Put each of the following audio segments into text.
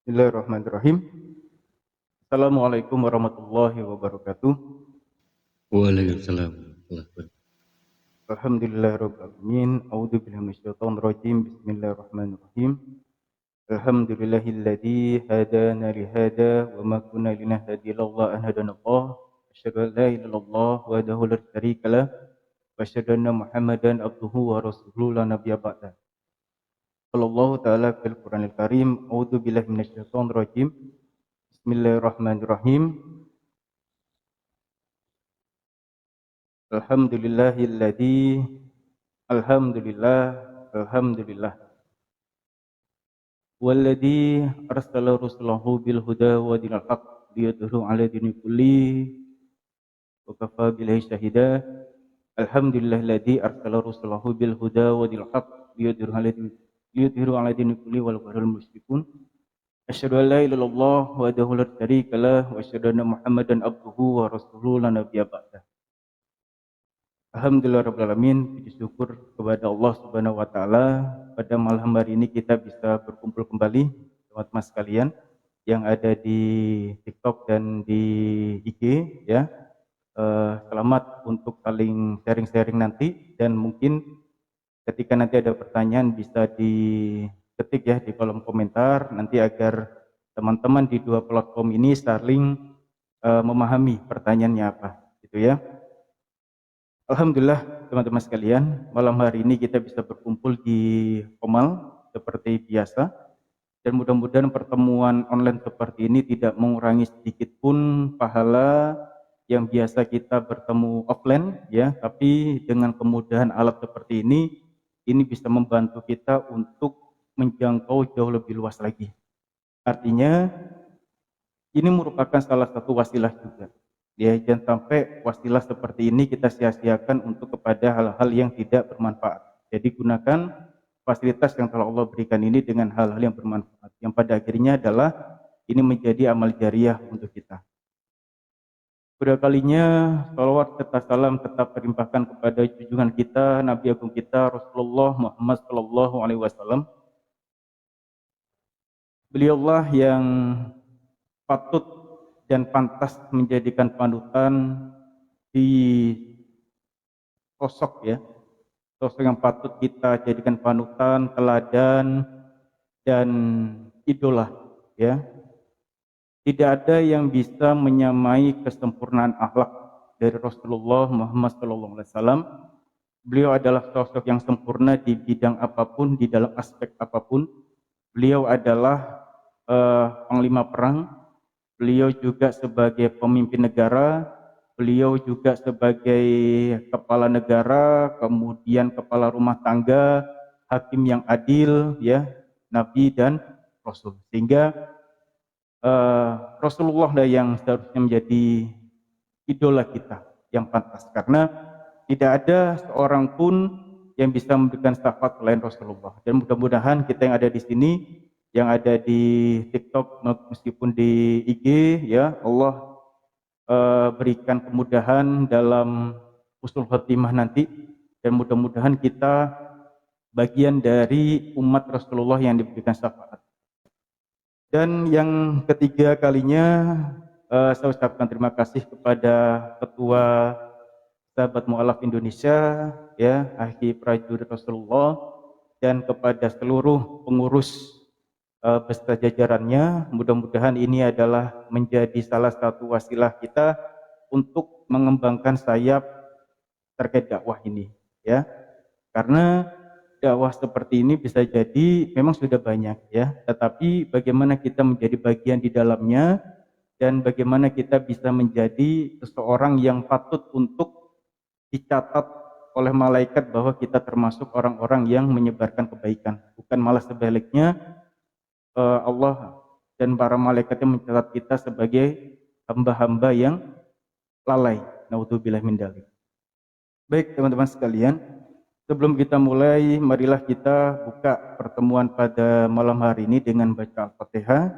Bismillahirrahmanirrahim. Assalamualaikum warahmatullahi wabarakatuh. Waalaikumsalam warahmatullahi wabarakatuh. Alhamdulillahirabbil alamin. A'udzubillahi minasyaitonir rajim. Bismillahirrahmanirrahim. Alhamdulillahilladzi hadana li hada wa ma kunna linahtadiya laula an hadanallah. Asyhadu an la ilaha illallah wahdahu la syarika lah wa asyhadu anna Muhammadan abduhu wa rasuluhu la nabiyya ba'da. Sallallahu ta'ala fil Qur'anil Karim. A'udzubillahi minasyaitonir rajim. Bismillahirrahmanirrahim. Alhamdulillahilladzi alhamdulillah walladzi arsala rusulahu bil huda wa dinil haqq liyudhhirahu 'ala dini kulli wa kafa billahi syahida. Alhamdulillahilladzi arsala rusulahu bil huda wa dinil haqq liyudhhirahu 'ala dini kulli walau karihal musyrikun. Asyhadu an la ilaha illallah wahdahu la syarika lah wa asyhadu anna Muhammadan abduhu wa rasuluhu la nabiyya ba'da. Alhamdulillahirrahmanirrahim. Puji syukur kepada Allah Subhanahu wa Ta'ala, pada malam hari ini kita bisa berkumpul kembali teman-teman sekalian yang ada di TikTok dan di IG ya. Selamat untuk saling sharing-sharing nanti, dan mungkin ketika nanti ada pertanyaan bisa diketik ya di kolom komentar nanti, agar teman-teman di dua platform ini saling memahami pertanyaannya apa gitu ya. Alhamdulillah teman-teman sekalian, malam hari ini kita bisa berkumpul di Komal seperti biasa, dan mudah-mudahan pertemuan online seperti ini tidak mengurangi sedikit pun pahala yang biasa kita bertemu offline ya, tapi dengan kemudahan alat seperti ini bisa membantu kita untuk menjangkau jauh lebih luas lagi. Artinya ini merupakan salah satu wasilah juga. Ya, jangan sampai wasilah seperti ini kita sia-siakan untuk kepada hal-hal yang tidak bermanfaat. Jadi gunakan fasilitas yang telah Allah berikan ini dengan hal-hal yang bermanfaat, yang pada akhirnya adalah ini menjadi amal jariah untuk kita. Pada kalinya salawat serta salam tetap terlimpahkan kepada junjungan kita, Nabi Agung kita, Rasulullah Muhammad SAW. Beliaulah yang patut dan pantas menjadikan panutan di sosok ya, sosok yang patut kita jadikan panutan, teladan dan idola ya. Tidak ada yang bisa menyamai kesempurnaan akhlak dari Rasulullah Muhammad SAW. Beliau adalah sosok yang sempurna di bidang apapun, di dalam aspek apapun. Beliau adalah panglima perang. Beliau juga sebagai pemimpin negara, beliau juga sebagai kepala negara, kemudian kepala rumah tangga, hakim yang adil, ya, nabi dan rasul. Sehingga Rasulullah yang seharusnya menjadi idola kita yang pantas, karena tidak ada seorang pun yang bisa memberikan syafaat selain Rasulullah. Dan mudah-mudahan kita yang ada di sini, yang ada di TikTok meskipun di IG ya, Allah berikan kemudahan dalam husnul khotimah nanti, dan mudah-mudahan kita bagian dari umat Rasulullah yang diberikan syafaat. Dan yang ketiga kalinya saya ucapkan terima kasih kepada Ketua Sahabat Mu'alaf Indonesia ya, Haji Prajurit Rasulullah, dan kepada seluruh pengurus beserta jajarannya. Mudah-mudahan ini adalah menjadi salah satu wasilah kita untuk mengembangkan sayap terkait dakwah ini ya, karena dakwah seperti ini bisa jadi memang sudah banyak ya, tetapi bagaimana kita menjadi bagian di dalamnya, dan bagaimana kita bisa menjadi seseorang yang patut untuk dicatat oleh malaikat bahwa kita termasuk orang-orang yang menyebarkan kebaikan, bukan malah sebaliknya Allah dan para malaikatnya mencatat kita sebagai hamba-hamba yang lalai. Naudzubillah min dzalik. Baik teman-teman sekalian, sebelum kita mulai, marilah kita buka pertemuan pada malam hari ini dengan baca Al-Fatihah.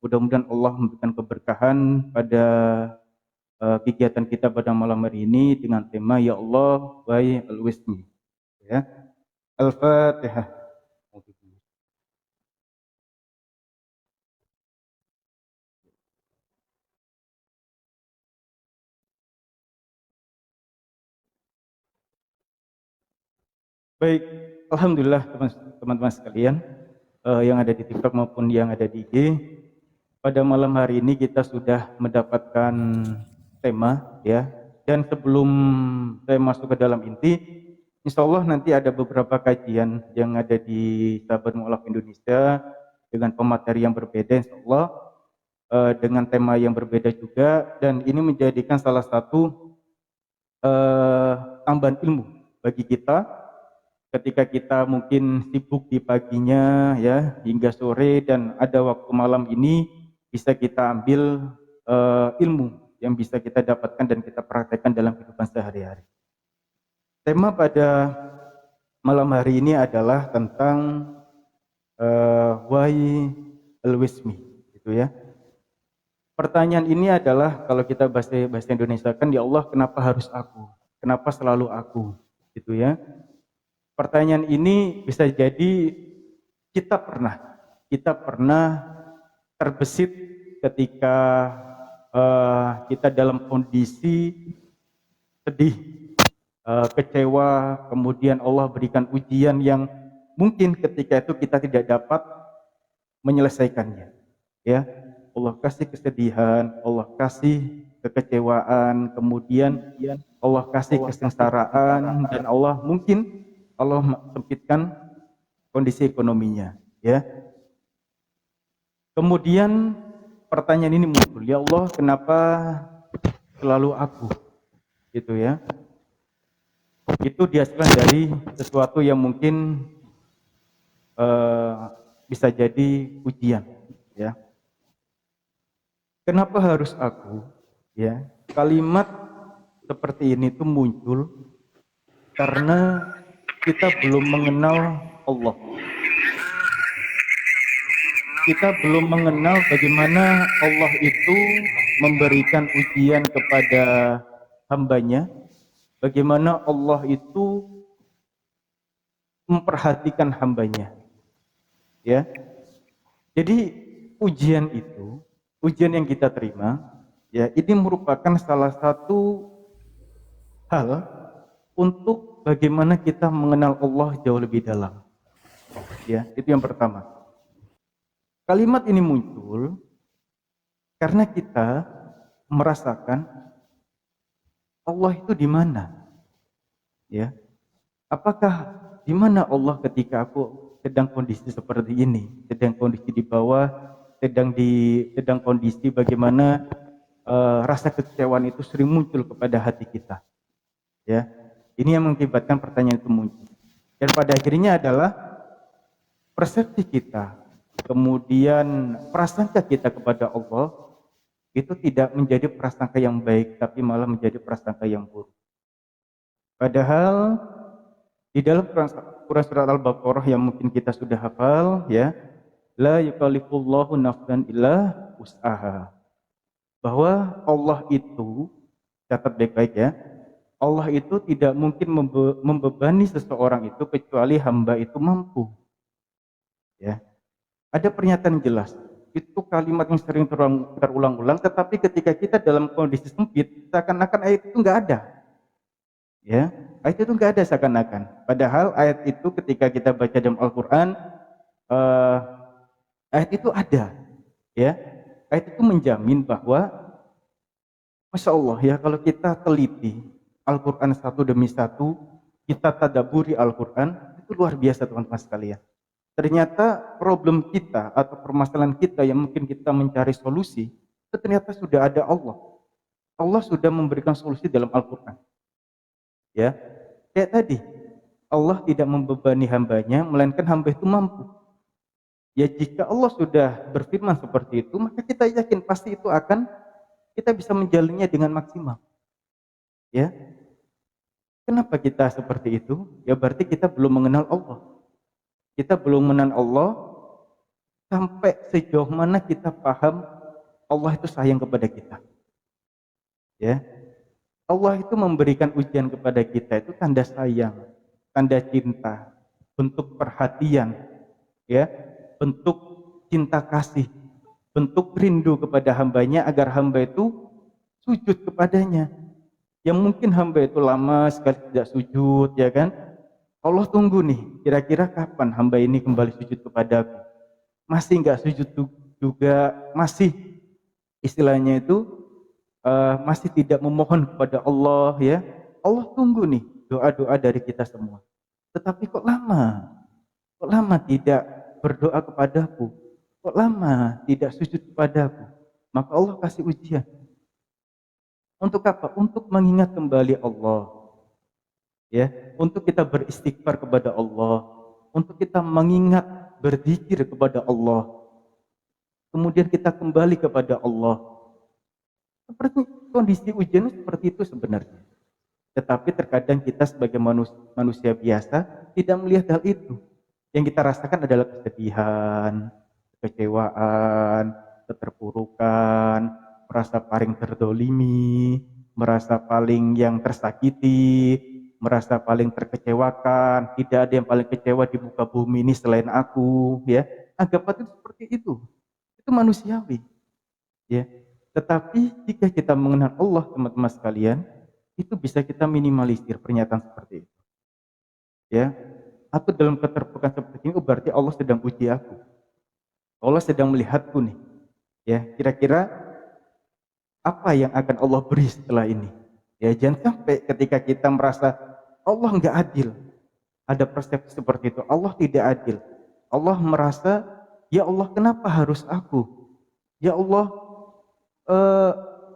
Mudah-mudahan Allah memberikan keberkahan pada kegiatan kita pada malam hari ini dengan tema Ya Allah wa al-Wismi. Ya. Al-Fatihah. Baik, alhamdulillah teman-teman sekalian yang ada di TikTok maupun yang ada di IG. Pada malam hari ini kita sudah mendapatkan tema ya. Dan sebelum saya masuk ke dalam inti, insya Allah nanti ada beberapa kajian yang ada di Sahabat Mu'alaf Indonesia dengan pemateri yang berbeda insya Allah, dengan tema yang berbeda juga, dan ini menjadikan salah satu tambahan ilmu bagi kita ketika kita mungkin sibuk di paginya ya hingga sore, dan ada waktu malam ini bisa kita ambil ilmu yang bisa kita dapatkan dan kita praktekkan dalam kehidupan sehari-hari. Tema pada malam hari ini adalah tentang why always me, gitu ya. Pertanyaan ini adalah kalau kita bahasa Indonesia kan, ya Allah kenapa harus aku? Kenapa selalu aku? Gitu ya. Pertanyaan ini bisa jadi kita pernah terbesit ketika kita dalam kondisi sedih, kecewa, kemudian Allah berikan ujian yang mungkin ketika itu kita tidak dapat menyelesaikannya. Ya, Allah kasih kesedihan, Allah kasih kekecewaan, kemudian Allah kasih kesengsaraan, dan Allah mungkin Allah sempitkan kondisi ekonominya, ya. Kemudian pertanyaan ini muncul, ya Allah kenapa selalu aku, gitu ya. Itu dihasilkan dari sesuatu yang mungkin bisa jadi ujian, ya. Kenapa harus aku, ya? Kalimat seperti ini tuh muncul karena kita belum mengenal Allah. Kita belum mengenal bagaimana Allah itu memberikan ujian kepada hambanya, bagaimana Allah itu memperhatikan hambanya, ya. Jadi ujian itu, ujian yang kita terima, ya, ini merupakan salah satu hal untuk bagaimana kita mengenal Allah jauh lebih dalam. Ya, itu yang pertama. Kalimat ini muncul karena kita merasakan Allah itu di mana? Ya. Apakah di mana Allah ketika aku sedang kondisi seperti ini, sedang kondisi di bawah, sedang kondisi bagaimana rasa kekecewaan itu sering muncul kepada hati kita. Ya. Ini yang mengakibatkan pertanyaan itu muncul. Dan pada akhirnya adalah persepsi kita, kemudian prasangka kita kepada Allah itu tidak menjadi prasangka yang baik, tapi malah menjadi prasangka yang buruk. Padahal di dalam Quran surat Al-Baqarah yang mungkin kita sudah hafal, ya, la yukallifullahu nafsan illa wus'aha. Bahwa Allah itu, catat baik-baik ya, Allah itu tidak mungkin membebani seseorang itu kecuali hamba itu mampu. Ya. Ada pernyataan jelas. Itu kalimat yang sering terulang-ulang, tetapi ketika kita dalam kondisi sempit, seakan-akan ayat itu enggak ada. Ya, ayat itu enggak ada seakan-akan. Padahal ayat itu ketika kita baca dalam Al-Qur'an, ayat itu ada. Ya. Ayat itu menjamin bahwa Masya Allah ya, kalau kita teliti Al-Quran satu demi satu, kita tadaburi Al-Quran, itu luar biasa teman-teman sekalian. Ternyata problem kita atau permasalahan kita yang mungkin kita mencari solusi, itu ternyata sudah ada Allah. Allah sudah memberikan solusi dalam Al-Quran. Ya, kayak tadi, Allah tidak membebani hambanya, melainkan hamba itu mampu. Ya, jika Allah sudah berfirman seperti itu, maka kita yakin pasti itu akan kita bisa menjalannya dengan maksimal. Ya, kenapa kita seperti itu? Ya berarti kita belum mengenal Allah. Kita belum mengenal Allah sampai sejauh mana kita paham Allah itu sayang kepada kita. Ya, Allah itu memberikan ujian kepada kita itu tanda sayang, tanda cinta, bentuk perhatian, ya, bentuk cinta kasih, bentuk rindu kepada hambanya agar hamba itu sujud kepadanya. Yang mungkin hamba itu lama sekali tidak sujud, ya kan? Allah tunggu nih, kira-kira kapan hamba ini kembali sujud kepadaku? Masih nggak sujud juga, masih istilahnya itu masih tidak memohon kepada Allah ya. Allah tunggu nih doa-doa dari kita semua. Tetapi kok lama? Kok lama tidak berdoa kepadaku? Kok lama tidak sujud kepadaku? Maka Allah kasih ujian. Untuk apa? Untuk mengingat kembali Allah. Ya, untuk kita beristighfar kepada Allah, untuk kita mengingat berzikir kepada Allah. Kemudian kita kembali kepada Allah. Seperti kondisi ujian seperti itu sebenarnya. Tetapi terkadang kita sebagai manusia biasa tidak melihat hal itu. Yang kita rasakan adalah kesedihan, kekecewaan, keterpurukan, merasa paling terdolimi, merasa paling yang tersakiti, merasa paling terkecewakan. Tidak ada yang paling kecewa di muka bumi ini selain aku, ya. Anggapan itu seperti itu. Itu manusiawi, ya. Tetapi jika kita mengenal Allah, teman-teman sekalian, itu bisa kita minimalisir pernyataan seperti itu. Ya, aku dalam keterpurukan seperti ini berarti Allah sedang uji aku. Allah sedang melihatku nih. Ya, kira-kira apa yang akan Allah beri setelah ini? Ya, jangan sampai ketika kita merasa Allah nggak adil, ada persepsi seperti itu. Allah tidak adil. Allah merasa, ya Allah kenapa harus aku? Ya Allah,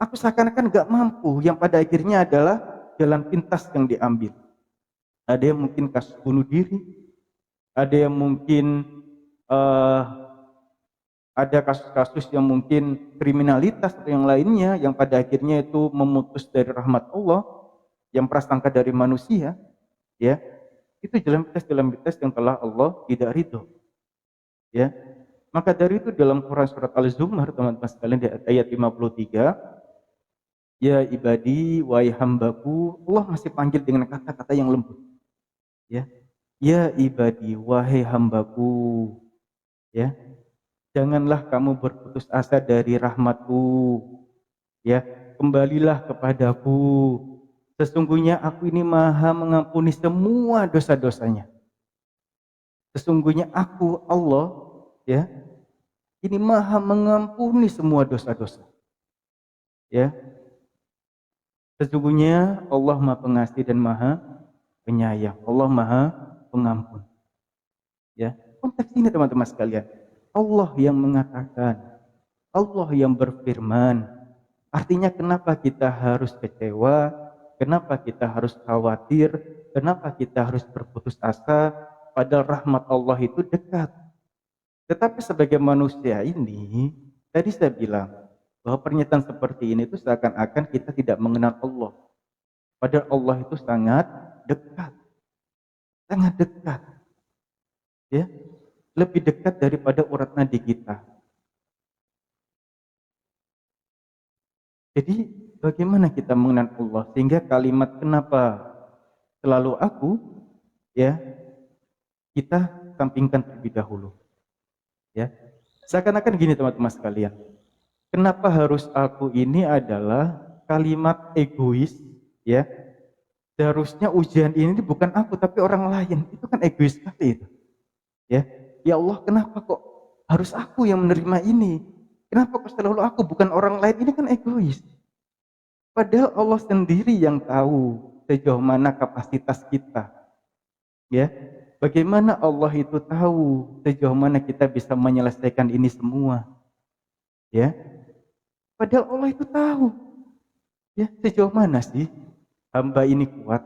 aku seakan-akan nggak mampu. Yang pada akhirnya adalah jalan pintas yang diambil. Ada yang mungkin kasus bunuh diri, ada yang mungkin ada kasus-kasus yang mungkin kriminalitas atau yang lainnya yang pada akhirnya itu memutus dari rahmat Allah, yang prasangka dari manusia, ya itu jalan pintas yang telah Allah tidak ridho, ya. Maka dari itu dalam Quran surat Al-Zumar, teman-teman sekalian, di ayat 53, ya ibadi, wahai hambaku, Allah masih panggil dengan kata-kata yang lembut, ya. Ya ibadi, wahai hambaku, ya. Janganlah kamu berputus asa dari rahmatku, ya. Kembalilah kepadaku. Sesungguhnya aku ini maha mengampuni semua dosa-dosanya. Sesungguhnya aku, Allah, ya, ini maha mengampuni semua dosa-dosa. Ya. Sesungguhnya Allah maha pengasih dan maha penyayang. Allah maha pengampun. Ya. Konteks ini teman-teman sekalian. Allah yang mengatakan, Allah yang berfirman. Artinya kenapa kita harus kecewa, kenapa kita harus khawatir, kenapa kita harus berputus asa, padahal rahmat Allah itu dekat. Tetapi sebagai manusia ini, tadi saya bilang bahwa pernyataan seperti ini itu seakan-akan kita tidak mengenal Allah. Padahal Allah itu sangat dekat. Sangat dekat. Ya. Lebih dekat daripada urat nadi kita. Jadi bagaimana kita mengenal Allah sehingga kalimat kenapa selalu aku, ya, kita sampingkan terlebih dahulu. Ya. Seakan-akan gini teman-teman sekalian. Kenapa harus aku ini adalah kalimat egois, ya. Seharusnya ujian ini bukan aku tapi orang lain. Itu kan egois sekali itu. Ya. Ya Allah, kenapa kok harus aku yang menerima ini? Kenapa kok selalu aku bukan orang lain? Ini kan egois. Padahal Allah sendiri yang tahu sejauh mana kapasitas kita. Ya. Bagaimana Allah itu tahu sejauh mana kita bisa menyelesaikan ini semua. Ya. Padahal Allah itu tahu. Ya, sejauh mana sih hamba ini kuat?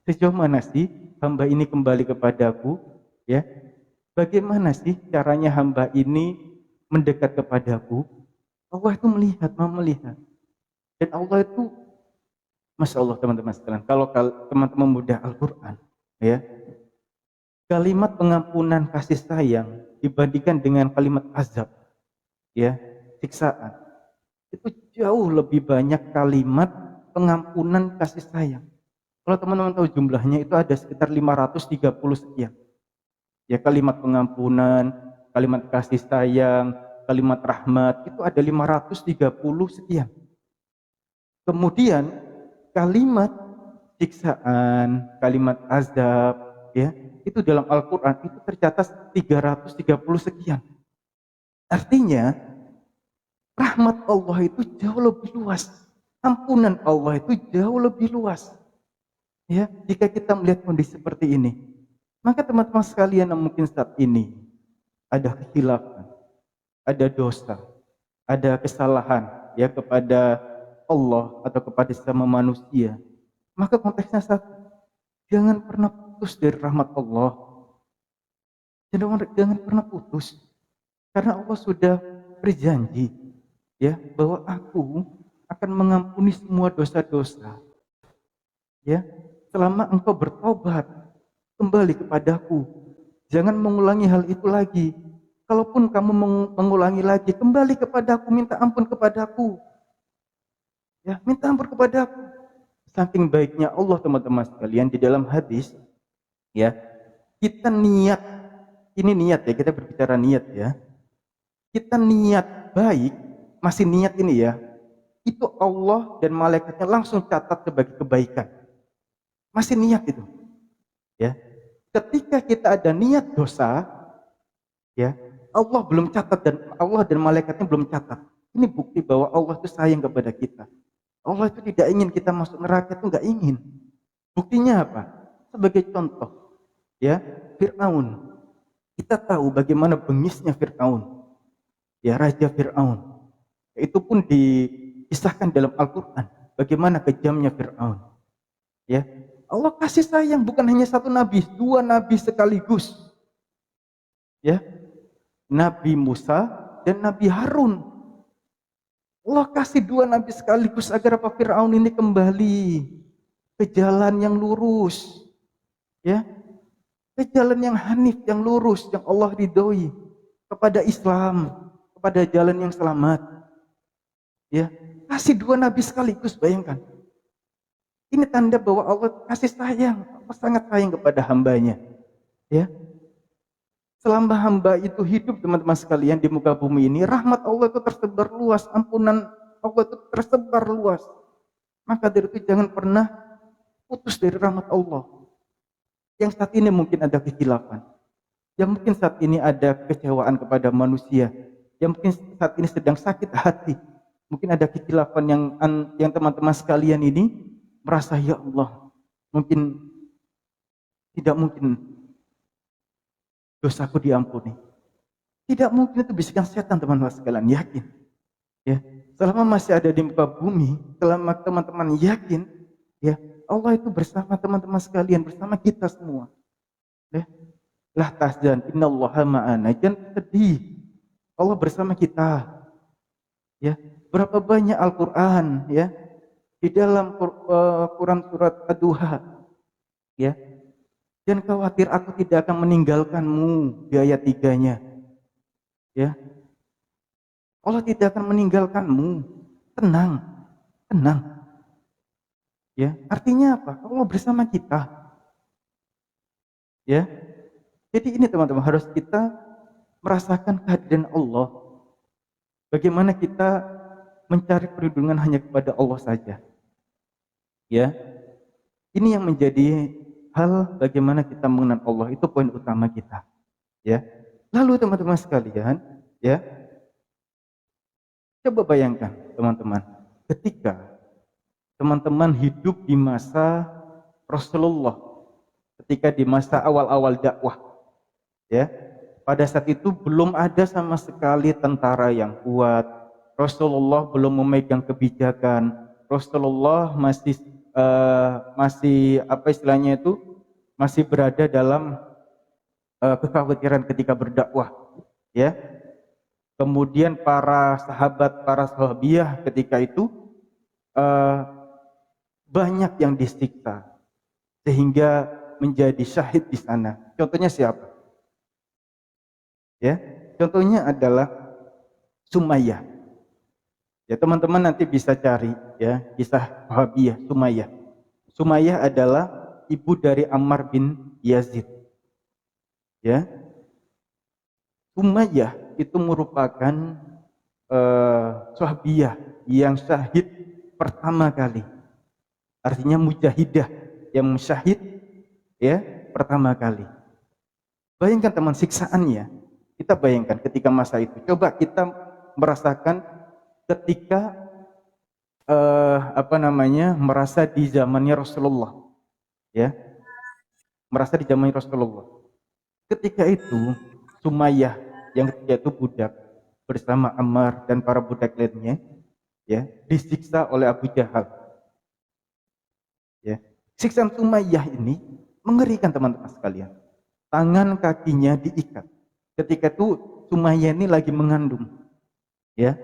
Sejauh mana sih hamba ini kembali kepadaku? Ya. Bagaimana sih caranya hamba ini mendekat kepadaku? Allah itu melihat, mau melihat. Dan Allah itu, Masya Allah teman-teman sekalian, kalau teman-teman mudah Al-Quran, ya, kalimat pengampunan kasih sayang dibandingkan dengan kalimat azab, ya, siksaan, itu jauh lebih banyak kalimat pengampunan kasih sayang. Kalau teman-teman tahu jumlahnya itu ada sekitar 530 sekian. Ya, kalimat pengampunan, kalimat kasih sayang, kalimat rahmat, itu ada 530 sekian. Kemudian kalimat siksaan, kalimat azab, ya, itu dalam Al-Quran itu tercatat 330 sekian. Artinya rahmat Allah itu jauh lebih luas, ampunan Allah itu jauh lebih luas. Ya, jika kita melihat kondisi seperti ini, maka teman-teman sekalian yang mungkin saat ini ada kekhilafan, ada dosa, ada kesalahan ya kepada Allah atau kepada sesama manusia, maka konteksnya satu, jangan pernah putus dari rahmat Allah. Jangan pernah putus, karena Allah sudah berjanji ya bahwa aku akan mengampuni semua dosa-dosa ya selama engkau bertobat kembali kepadaku. Jangan mengulangi hal itu lagi. Kalaupun kamu mengulangi lagi, kembali kepadaku, minta ampun kepadaku. Ya, minta ampun kepadaku. Saking baiknya Allah teman-teman sekalian di dalam hadis ya, kita niat, ini niat ya, kita berbicara niat ya. Kita niat baik, masih niat ini ya, itu Allah dan malaikatnya langsung catat sebagai kebaikan. Masih niat itu. Ya. Ketika kita ada niat dosa, ya, Allah belum catat dan Allah dan malaikatnya belum catat. Ini bukti bahwa Allah itu sayang kepada kita. Allah itu tidak ingin kita masuk neraka, itu enggak ingin. Buktinya apa? Sebagai contoh, ya, Fir'aun. Kita tahu bagaimana bengisnya Fir'aun. Ya, Raja Fir'aun. Itu pun dikisahkan dalam Al-Quran. Bagaimana kejamnya Fir'aun. Ya, Allah kasih sayang bukan hanya satu nabi, dua nabi sekaligus. Ya, Nabi Musa dan Nabi Harun. Allah kasih dua nabi sekaligus agar apa? Fir'aun ini kembali ke jalan yang lurus. Ya, ke jalan yang hanif, yang lurus, yang Allah ridhoi, kepada Islam, kepada jalan yang selamat. Ya, kasih dua nabi sekaligus, bayangkan. Ini tanda bahwa Allah kasih sayang, Allah sangat sayang kepada hambanya. Ya, selama hamba itu hidup teman-teman sekalian di muka bumi ini, rahmat Allah itu tersebar luas, ampunan Allah itu tersebar luas. Maka dari itu jangan pernah putus dari rahmat Allah. Yang saat ini mungkin ada kekhilafan, yang mungkin saat ini ada kekecewaan kepada manusia, yang mungkin saat ini sedang sakit hati, mungkin ada kekhilafan yang teman-teman sekalian ini merasa ya Allah, mungkin tidak mungkin dosaku diampuni. Tidak mungkin, itu bisikan setan teman-teman sekalian, yakin. Ya, selama masih ada di muka bumi, selama teman-teman yakin, ya Allah itu bersama teman-teman sekalian, bersama kita semua. Ya, lah tahzan, innallaha ma'ana, jangan sedih. Allah bersama kita. Ya, berapa banyak Al-Qur'an ya di dalam Quran surat Ad-Duha. Ya, jangan khawatir, aku tidak akan meninggalkanmu, di ayat 3-nya. Ya, Allah tidak akan meninggalkanmu. Tenang, tenang. Ya, artinya apa? Allah bersama kita. Ya, jadi ini teman-teman harus kita merasakan kehadiran Allah. Bagaimana kita mencari perlindungan hanya kepada Allah saja. Ya, ini yang menjadi hal bagaimana kita mengenal Allah, itu poin utama kita. Ya, lalu teman-teman sekalian, ya, coba bayangkan teman-teman, ketika teman-teman hidup di masa Rasulullah, ketika di masa awal-awal dakwah, ya, pada saat itu belum ada sama sekali tentara yang kuat. Rasulullah belum memegang kebijakan. Rasulullah masih apa istilahnya itu, masih berada dalam kekhawatiran ketika berdakwah, ya. Kemudian para sahabat, para sahabiyah ketika itu banyak yang disiksa sehingga menjadi syahid di sana. Contohnya siapa? Ya, contohnya adalah Sumayyah. Ya, teman-teman nanti bisa cari ya kisah Sahabiyah Sumayyah. Sumayyah adalah ibu dari Ammar bin Yazid. Ya, Sumayyah itu merupakan Sahabiyah yang syahid pertama kali. Artinya mujahidah yang syahid ya pertama kali. Bayangkan teman, siksaannya. Kita bayangkan ketika masa itu. Coba kita merasakan ketika merasa di zamannya Rasulullah, ya, merasa di zamannya Rasulullah. Ketika itu Sumayyah yang ketika itu budak bersama Ammar dan para budak lainnya, ya, disiksa oleh Abu Jahal. Ya, siksaan Sumayyah ini mengerikan teman-teman sekalian. Tangan kakinya diikat. Ketika itu Sumayyah ini lagi mengandung, ya,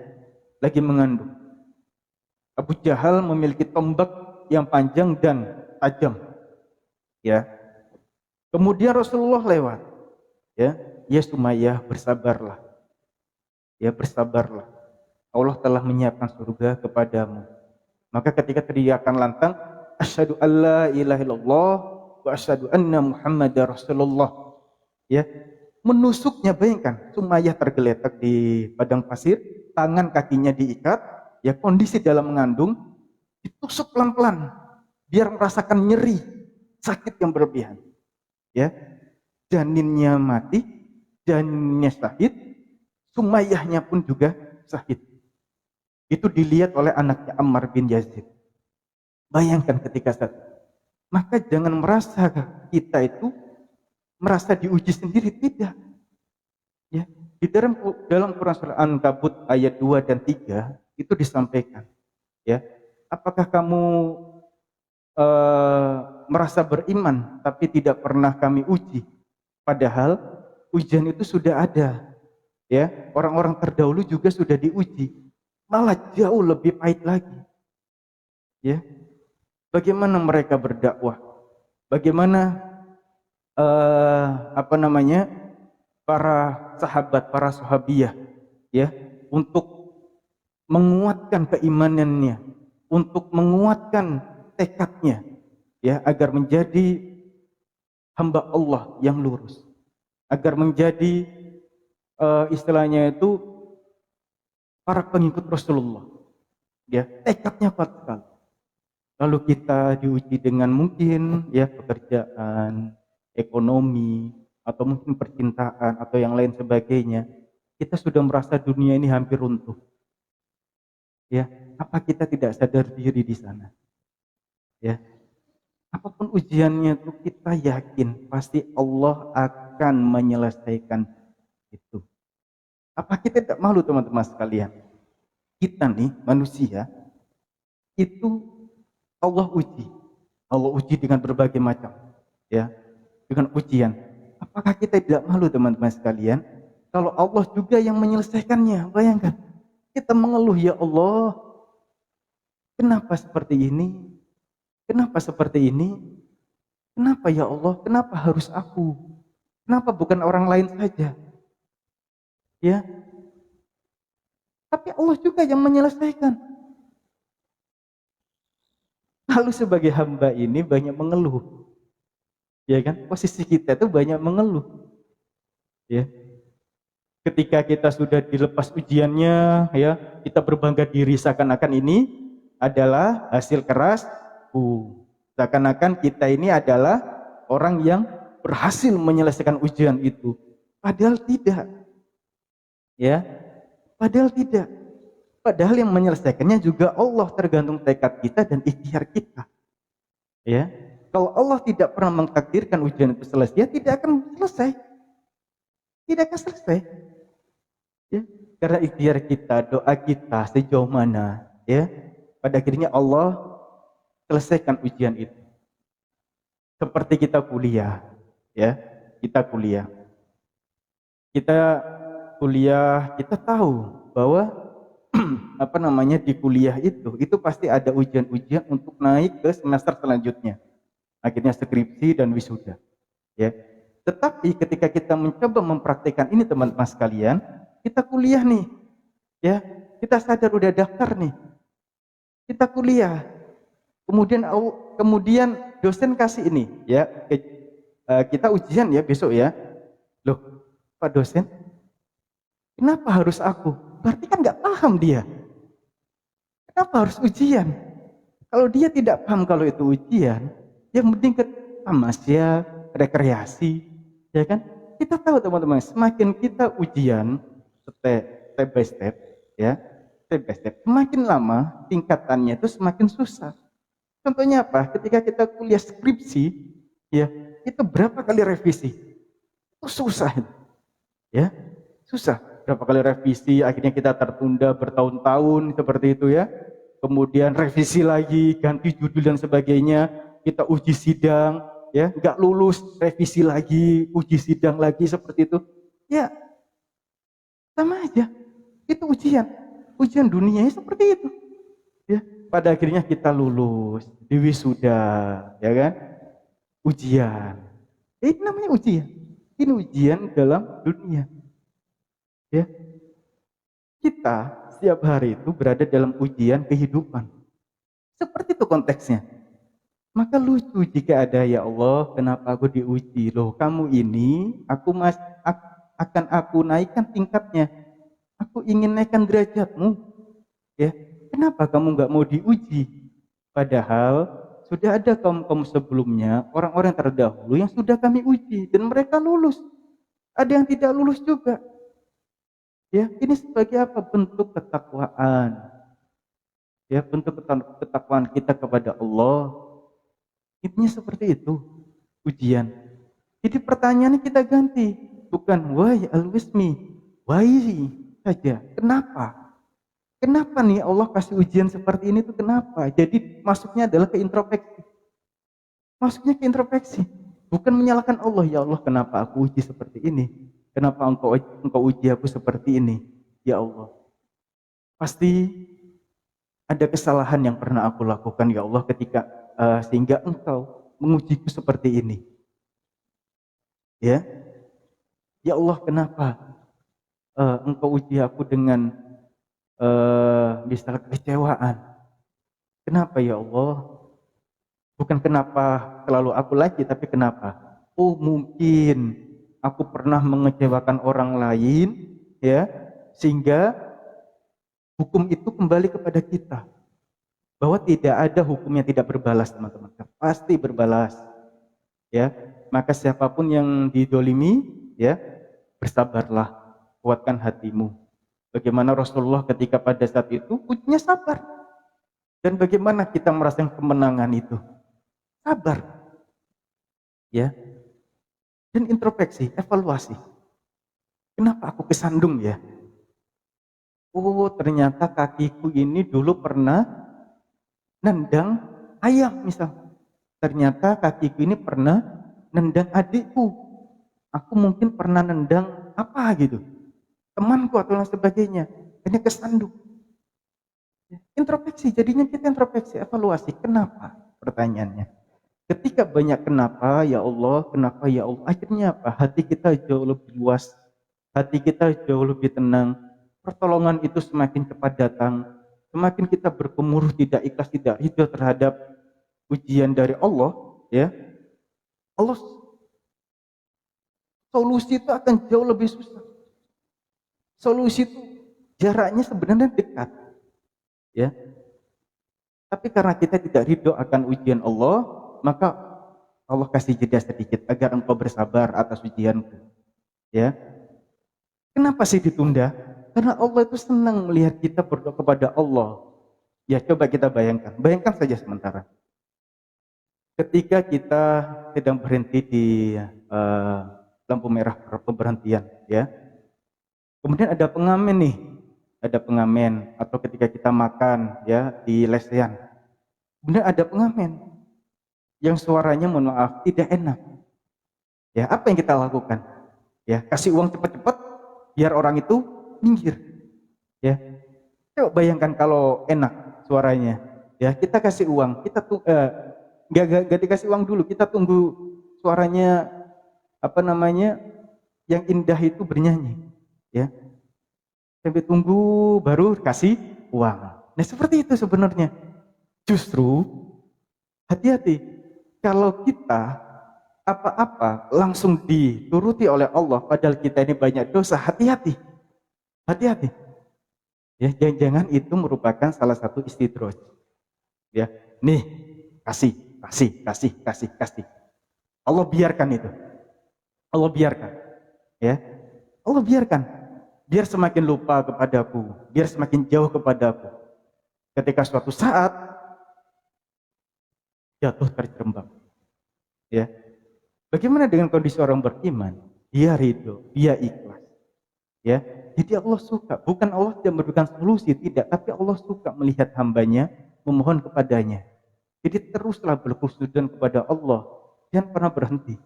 lagi mengandung. Abu Jahal memiliki tombak yang panjang dan tajam, ya. Kemudian Rasulullah lewat, ya, ya Sumayyah bersabarlah, ya bersabarlah. Allah telah menyiapkan surga kepadamu. Maka ketika teriakan lantang, asyhadu alla ilaha illallah wa asyhadu anna Muhammadar Rasulullah, ya, menusuknya, bayangkan Sumayyah tergeletak di padang pasir, tangan kakinya diikat, ya, kondisi dalam mengandung, ditusuk pelan-pelan biar merasakan nyeri, sakit yang berlebihan, ya. Janinnya mati, janinnya syahid, Sumayyahnya pun juga syahid. Itu dilihat oleh anaknya Ammar bin Yazid. Bayangkan ketika saat itu. Maka jangan merasa kita itu merasa diuji sendiri, tidak. Ya, di dalam Quran surah An-Kabut ayat 2 dan 3 itu disampaikan, ya. Apakah kamu merasa beriman tapi tidak pernah kami uji? Padahal ujian itu sudah ada, ya. Orang-orang terdahulu juga sudah diuji, malah jauh lebih pahit lagi, ya. Bagaimana mereka berdakwah? Bagaimana para sahabat, para sahabiyah, ya, untuk menguatkan keimanannya, untuk menguatkan tekadnya, ya, agar menjadi hamba Allah yang lurus, agar menjadi istilahnya itu para pengikut Rasulullah, ya, tekadnya kuat sekali. Lalu kita diuji dengan mungkin, ya, pekerjaan, ekonomi, atau mungkin percintaan atau yang lain sebagainya. Kita sudah merasa dunia ini hampir runtuh, ya. Apa kita tidak sadar diri di sana, ya? Apapun ujiannya itu kita yakin pasti Allah akan menyelesaikan itu. Apa kita tidak malu teman-teman sekalian? Kita nih manusia itu Allah uji. Allah uji dengan berbagai macam, ya, dengan ujian. Apakah kita tidak malu teman-teman sekalian? Kalau Allah juga yang menyelesaikannya, bayangkan. Kita mengeluh, ya Allah, kenapa seperti ini? Kenapa seperti ini? Kenapa ya Allah? Kenapa harus aku? Kenapa bukan orang lain saja? Ya. Tapi Allah juga yang menyelesaikan. Lalu sebagai hamba ini banyak mengeluh. Ya kan? Posisi kita itu banyak mengeluh. Ya. Ketika kita sudah dilepas ujiannya, ya, kita berbangga diri seakan-akan ini adalah hasil keras. Seakan-akan kita ini adalah orang yang berhasil menyelesaikan ujian itu. Padahal tidak. Ya. Padahal tidak. Padahal yang menyelesaikannya juga Allah, tergantung tekad kita dan ikhtiar kita. Ya. Kalau Allah tidak pernah mentakdirkan ujian itu selesai, ya tidak akan selesai. Tidak akan selesai. Ya. Karena ikhtiar kita, doa kita sejauh mana, ya. Pada akhirnya Allah selesaikan ujian itu. Seperti kita kuliah, ya. Kita kuliah. Kita tahu bahwa di kuliah itu pasti ada ujian-ujian untuk naik ke semester selanjutnya. Akhirnya skripsi dan wisuda, ya. Tetapi ketika kita mencoba mempraktikkan ini teman-teman sekalian, kita kuliah nih, ya. Kita sadar udah daftar nih. Kita kuliah. Kemudian dosen kasih ini, ya. Kita ujian ya besok ya. Loh, Pak dosen, kenapa harus aku? Berarti kan nggak paham dia. Kenapa harus ujian? Kalau dia tidak paham kalau itu ujian, yang penting ke tamasya, rekreasi, ya kan? kita tahu teman-teman, semakin kita ujian step by step, ya, step by step, semakin lama tingkatannya itu semakin susah. Contohnya apa? Ketika kita kuliah skripsi, ya, itu berapa kali revisi? Itu susah, ya, susah. Berapa kali revisi, akhirnya kita tertunda bertahun-tahun seperti itu ya. Kemudian revisi lagi, ganti judul dan sebagainya. Kita uji sidang, ya, nggak lulus, revisi lagi, uji sidang lagi seperti itu. Ya, sama aja. Itu ujian. Ujian dunianya seperti itu. Ya, pada akhirnya kita lulus, di wisuda, ya kan? Ujian. Ini namanya ujian. Ini ujian dalam dunia. Ya, kita setiap hari itu berada dalam ujian kehidupan. Seperti itu konteksnya. Maka lucu jika ada, ya Allah, kenapa aku diuji? Loh, kamu ini akan aku naikkan tingkatnya. Aku ingin naikkan derajatmu. Ya, kenapa kamu nggak mau diuji? Padahal sudah ada kaum-kaum sebelumnya, orang-orang terdahulu yang sudah kami uji dan mereka lulus. Ada yang tidak lulus juga. Ya, ini sebagai apa? Bentuk ketakwaan. Ya, bentuk ketakwaan kita kepada Allah. Intinya seperti itu, ujian. Jadi pertanyaannya kita ganti, bukan why always me, why saja. Kenapa? Kenapa nih Allah kasih ujian seperti ini tuh kenapa? Jadi masuknya adalah ke introspeksi. Masuknya ke introspeksi. Bukan menyalahkan Allah, ya Allah kenapa aku uji seperti ini? Kenapa engkau uji aku seperti ini? Ya Allah. Pasti ada kesalahan yang pernah aku lakukan, ya Allah, ketika sehingga engkau mengujiku seperti ini. Ya. Ya Allah, kenapa engkau uji aku dengan misalnya kekecewaan? Kenapa ya Allah? Bukan kenapa selalu aku lagi, tapi kenapa? Oh, mungkin aku pernah mengecewakan orang lain, ya, sehingga hukum itu kembali kepada kita. Bahwa tidak ada hukum yang tidak berbalas, teman-teman. Pasti berbalas. Ya, maka siapapun yang didolimi, ya, bersabarlah, kuatkan hatimu. Bagaimana Rasulullah ketika pada saat itu ujinya sabar. Dan bagaimana kita merasakan kemenangan itu? Sabar. Ya. Dan introspeksi, evaluasi. Kenapa aku kesandung ya? Oh, ternyata kakiku ini dulu pernah nendang ayam misal. Ternyata kakiku ini pernah nendang adikku. Aku mungkin pernah nendang apa gitu. Temanku atau lain sebagainya. Ini kesandung. Introspeksi, jadinya kita introspeksi, evaluasi. Kenapa? Pertanyaannya. Ketika banyak kenapa, ya Allah, kenapa ya Allah, akhirnya apa? Hati kita jauh lebih luas, hati kita jauh lebih tenang, pertolongan itu semakin cepat datang, semakin kita bergemuruh tidak ikhlas, tidak ridho terhadap ujian dari Allah, ya, Allah, solusi itu akan jauh lebih susah. Solusi itu jaraknya sebenarnya dekat, ya. Tapi karena kita tidak ridho akan ujian Allah, maka Allah kasih jeda sedikit agar engkau bersabar atas ujianku. Ya. Kenapa sih ditunda? Karena Allah itu senang melihat kita berdoa kepada Allah. Ya, coba kita bayangkan. Bayangkan saja sementara. Ketika kita sedang berhenti di lampu merah pemberhentian, ya. Kemudian ada pengamen nih. Ada pengamen, atau ketika kita makan, ya, di lesehan. Kemudian ada pengamen yang suaranya, mohon maaf, tidak enak. Ya, apa yang kita lakukan? Ya, kasih uang cepat-cepat biar orang itu minggir. Ya. Coba bayangkan kalau enak suaranya. Ya, kita kasih uang, kita nggak dikasih uang dulu, kita tunggu suaranya yang indah itu bernyanyi. Ya. Sampai tunggu baru kasih uang. Nah, seperti itu sebenarnya. Justru hati-hati. Kalau kita apa-apa langsung dituruti oleh Allah, padahal kita ini banyak dosa, hati-hati. Hati-hati. Ya, jangan-jangan itu merupakan salah satu istidraj. Ya, nih, kasih. Allah biarkan itu. Allah biarkan. Ya, Allah biarkan. Biar semakin lupa kepadaku, biar semakin jauh kepadaku. Ketika suatu saat jatuh terjerembab. Ya, bagaimana dengan kondisi orang beriman? Dia ridho, dia ikhlas. Ya, jadi Allah suka. Bukan Allah tidak memberikan solusi, tidak. Tapi Allah suka melihat hambanya memohon kepadanya. Jadi teruslah berkhusnudzon kepada Allah. Jangan pernah berhenti.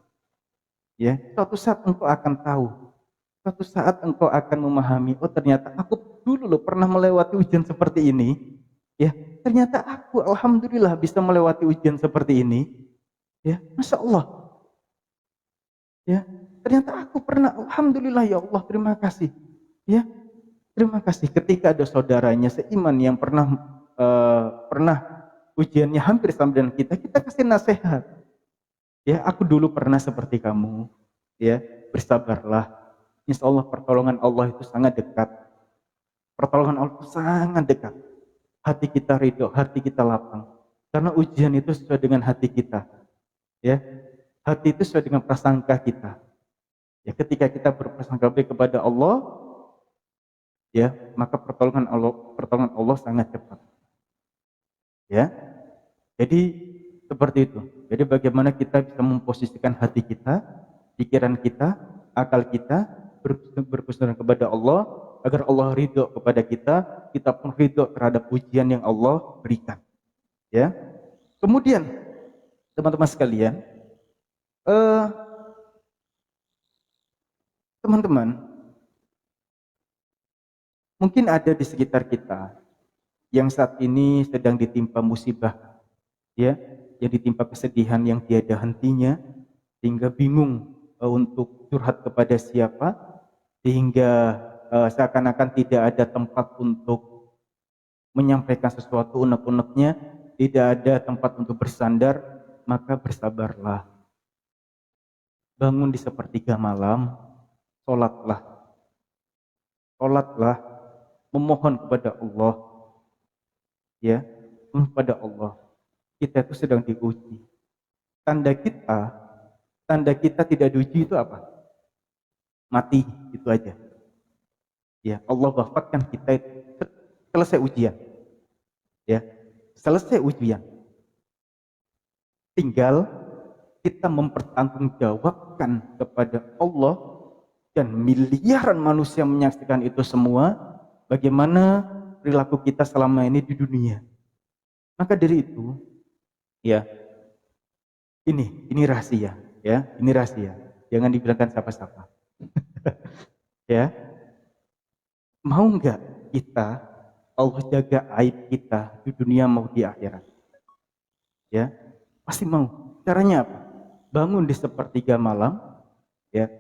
Ya, suatu saat engkau akan tahu. Suatu saat engkau akan memahami, oh ternyata aku dulu loh pernah melewati ujian seperti ini. Ya, ternyata aku alhamdulillah bisa melewati ujian seperti ini. Ya, Masya Allah. Ya, ternyata aku pernah, alhamdulillah ya Allah, terima kasih. Ya, terima kasih. Ketika ada saudaranya seiman yang pernah ujiannya hampir sama dengan kita kasih nasihat. Ya, aku dulu pernah seperti kamu. Ya, bersabarlah. Insya Allah pertolongan Allah itu sangat dekat. Pertolongan Allah itu sangat dekat. Hati kita ridho, hati kita lapang. Karena ujian itu sesuai dengan hati kita. Ya, hati itu sesuai dengan prasangka kita. Ya, ketika kita berprasangka baik kepada Allah, ya, maka pertolongan Allah sangat cepat. Ya, jadi seperti itu. Jadi bagaimana kita bisa memposisikan hati kita, pikiran kita, akal kita berkesudahan kepada Allah agar Allah ridho kepada kita pun ridho terhadap ujian yang Allah berikan. Ya. Kemudian teman-teman sekalian, eh, teman-teman mungkin ada di sekitar kita yang saat ini sedang ditimpa musibah, ya, yang ditimpa kesedihan yang tiada hentinya, sehingga bingung untuk curhat kepada siapa, sehingga seakan-akan tidak ada tempat untuk menyampaikan sesuatu unek-uneknya, tidak ada tempat untuk bersandar, maka bersabarlah. Bangun di sepertiga malam, sholatlah. Sholatlah, memohon kepada Allah. Ya, kepada Allah. Kita itu sedang diuji. Tanda kita tidak diuji itu apa? Mati, itu aja. Ya, Allah wafatkan kita itu selesai ujian. Ya, selesai ujian. Tinggal kita mempertanggungjawabkan kepada Allah dan miliaran manusia menyaksikan itu semua, bagaimana perilaku kita selama ini di dunia. Maka dari itu, ya, ini rahasia, ya, ini rahasia. Jangan dibilangkan siapa-siapa. Ya, mau nggak kita Allah jaga aib kita di dunia mau di akhirat? Ya, pasti mau. Caranya apa? Bangun di sepertiga malam, ya.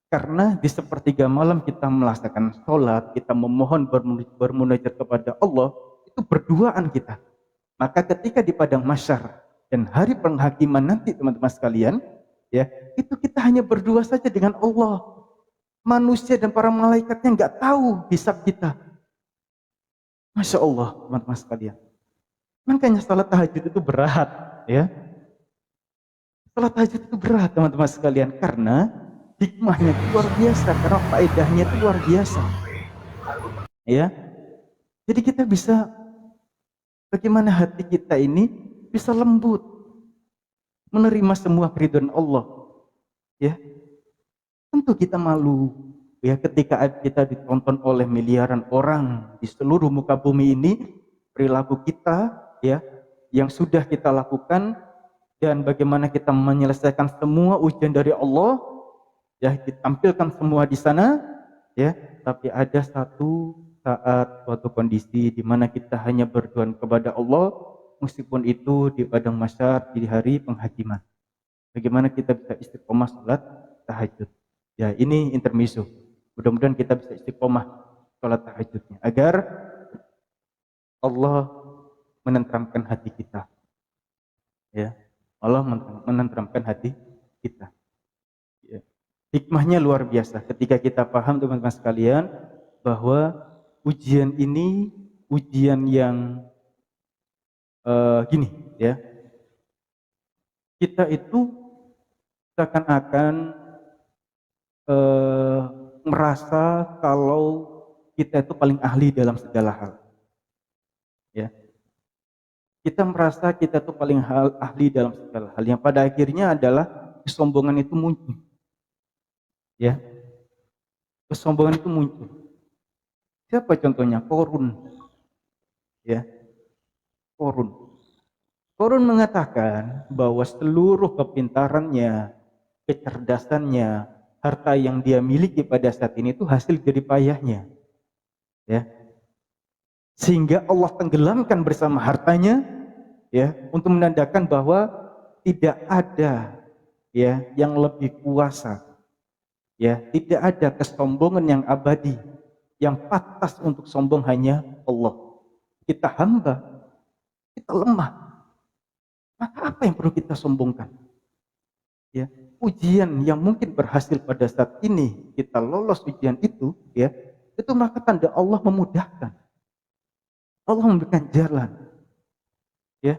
Karena di sepertiga malam kita melaksanakan sholat, kita memohon bermunajat kepada Allah, itu berduaan kita. Maka ketika di padang mahsyar dan hari penghakiman nanti teman-teman sekalian, ya, itu kita hanya berdua saja dengan Allah. Manusia dan para malaikatnya nggak tahu hisab kita. Masya Allah, teman-teman sekalian. Makanya salat tahajud itu berat, ya. Salat tahajud itu berat, teman-teman sekalian, karena hikmahnya itu luar biasa, karena faedahnya itu luar biasa. Ya. Jadi kita bisa bagaimana hati kita ini bisa lembut menerima semua keridhaan Allah. Ya. Tentu kita malu ya ketika kita ditonton oleh miliaran orang di seluruh muka bumi ini, perilaku kita ya yang sudah kita lakukan dan bagaimana kita menyelesaikan semua ujian dari Allah ya, ditampilkan semua di sana ya, tapi ada suatu kondisi di mana kita hanya berdoa kepada Allah meskipun itu di padang mahsyar di hari penghakiman. Bagaimana kita bisa istiqomah salat tahajud. Ya, ini intermezzo. Mudah-mudahan kita bisa istiqomah salat tahajudnya agar Allah menenteramkan hati kita. Ya, Allah menenteramkan hati kita. Ya. Hikmahnya luar biasa ketika kita paham teman-teman sekalian bahwa ujian ini ujian yang gini ya. Kita itu seakan-akan eh, merasa kalau kita itu paling ahli dalam segala hal. Ya, kita merasa kita itu paling ahli dalam segala hal. Yang pada akhirnya adalah kesombongan itu muncul. Ya, kesombongan itu muncul. Siapa contohnya? Korun. Ya, Korun. Korun mengatakan bahwa seluruh kepintarannya, kecerdasannya, harta yang dia miliki pada saat ini itu hasil jerih payahnya. Ya, sehingga Allah tenggelamkan bersama hartanya, ya, untuk menandakan bahwa tidak ada, ya, yang lebih kuasa, ya, tidak ada kesombongan yang abadi, yang pantas untuk sombong hanya Allah. Kita hamba, kita lemah, maka apa yang perlu kita sombongkan? Ya, ujian yang mungkin berhasil pada saat ini kita lolos ujian itu, ya, itu maka tanda Allah memudahkan, Allah memberikan jalan, ya,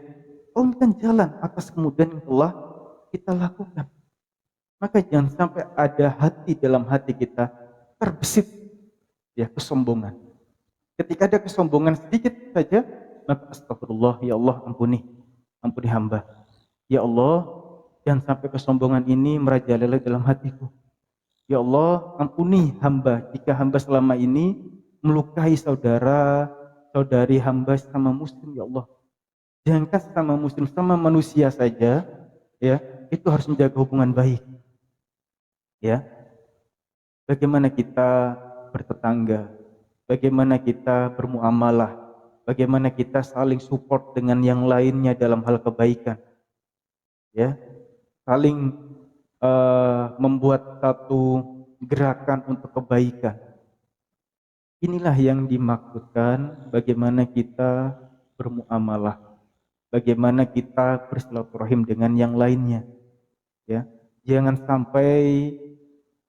Allah memberikan jalan atas kemudian yang telah kita lakukan. Maka jangan sampai ada hati dalam hati kita terbesit, ya, kesombongan. Ketika ada kesombongan sedikit saja, maka astagfirullah, ya Allah ampuni hamba. Ya Allah, jangan sampai kesombongan ini merajalela dalam hatiku. Ya Allah, ampuni hamba jika hamba selama ini melukai saudara, saudari hamba sama muslim, ya Allah. Jangan sama muslim, sama manusia saja, ya, itu harus menjaga hubungan baik. Ya, bagaimana kita bertetangga, bagaimana kita bermuamalah, bagaimana kita saling support dengan yang lainnya dalam hal kebaikan, ya, saling membuat satu gerakan untuk kebaikan. Inilah yang dimaksudkan bagaimana kita bermuamalah, bagaimana kita bersilaturahim dengan yang lainnya, ya. Jangan sampai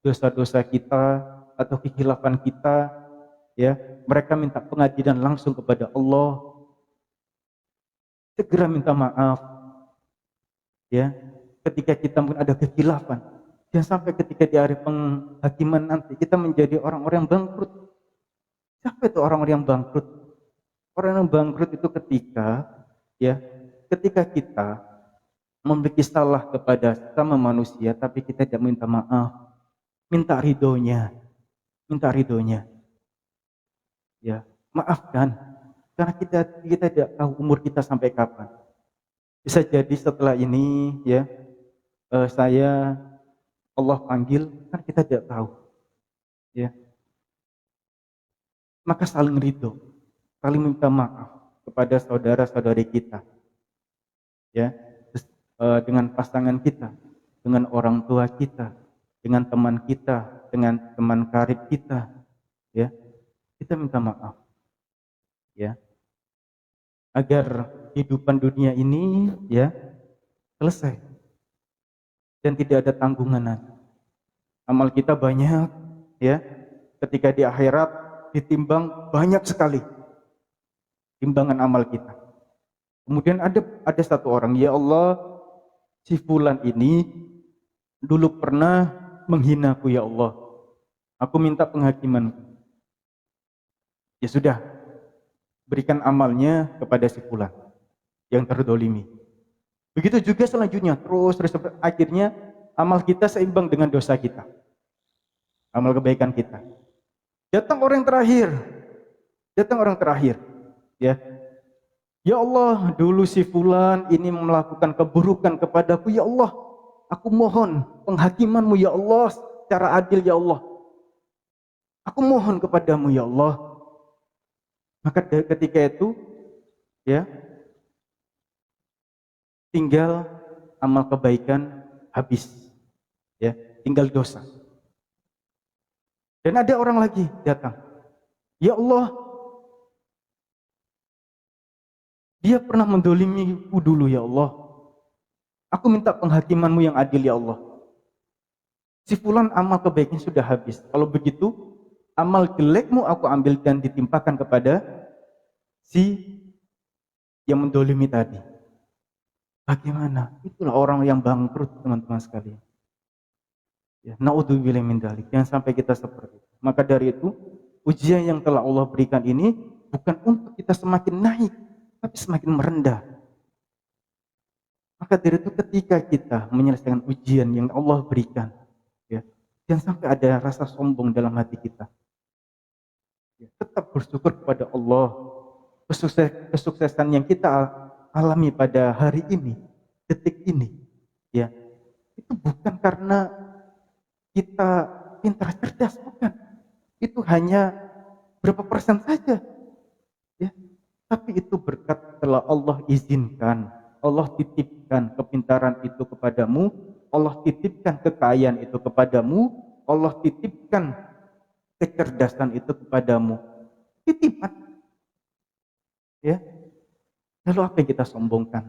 dosa-dosa kita atau kekhilafan kita, ya, mereka minta pengadilan langsung kepada Allah, segera minta maaf, ya, ketika kita mungkin ada kekhilafan. Jangan sampai ketika di hari penghakiman nanti kita menjadi orang-orang yang bangkrut. Siapa itu orang-orang yang bangkrut? Orang yang bangkrut itu ketika, ya, ketika kita memiliki salah kepada sama manusia tapi kita tidak minta maaf, minta ridhonya, ya, maafkan, karena kita tidak tahu umur kita sampai kapan. Bisa jadi setelah ini, ya, saya Allah panggil, kan kita tidak tahu, ya. Maka saling ridho, saling minta maaf kepada saudara-saudari kita, ya, dengan pasangan kita, dengan orang tua kita, dengan teman kita, dengan teman karib kita, ya, kita minta maaf, ya, agar kehidupan dunia ini, ya, selesai dan tidak ada tanggungan nanti. Amal kita banyak, ya, ketika di akhirat ditimbang banyak sekali timbangan amal kita. Kemudian ada satu orang, ya Allah, si fulan ini dulu pernah menghinaku, ya Allah. Aku minta penghakiman. Ya sudah, berikan amalnya kepada si fulan yang terdolimi. Begitu juga selanjutnya, terus akhirnya amal kita seimbang dengan dosa kita, amal kebaikan kita. Datang orang terakhir, ya. Ya Allah, dulu si fulan ini melakukan keburukan kepadaku, ya Allah. Aku mohon penghakiman-Mu, ya Allah, secara adil, ya Allah. Aku mohon kepadamu, ya Allah. Maka ketika itu, ya, tinggal amal kebaikan habis, ya, tinggal dosa. Dan ada orang lagi datang, ya Allah, dia pernah mendolimiku dulu, ya Allah. Aku minta penghakiman-Mu yang adil, ya Allah. Si fulan amal kebaikannya sudah habis. Kalau begitu, amal jelekmu aku ambil dan ditimpakan kepada si yang mendolimi tadi. Bagaimana? Itulah orang yang bangkrut, teman-teman sekalian. Ya, naudzubillah min dzalik. Jangan sampai kita seperti itu. Maka dari itu, ujian yang telah Allah berikan ini bukan untuk kita semakin naik, tapi semakin merendah. Maka dari itu ketika kita menyelesaikan ujian yang Allah berikan, ya, jangan sampai ada rasa sombong dalam hati kita. Ya, tetap bersyukur kepada Allah. Kesuksesan yang kita alami pada hari ini, detik ini, ya, itu bukan karena kita pintar cerdas, bukan. Itu hanya berapa persen saja, ya. Tapi itu berkat telah Allah izinkan, Allah titipkan kepintaran itu kepadamu, Allah titipkan kekayaan itu kepadamu, Allah titipkan kecerdasan itu kepadamu. Titipan, ya. Lalu apa yang kita sombongkan?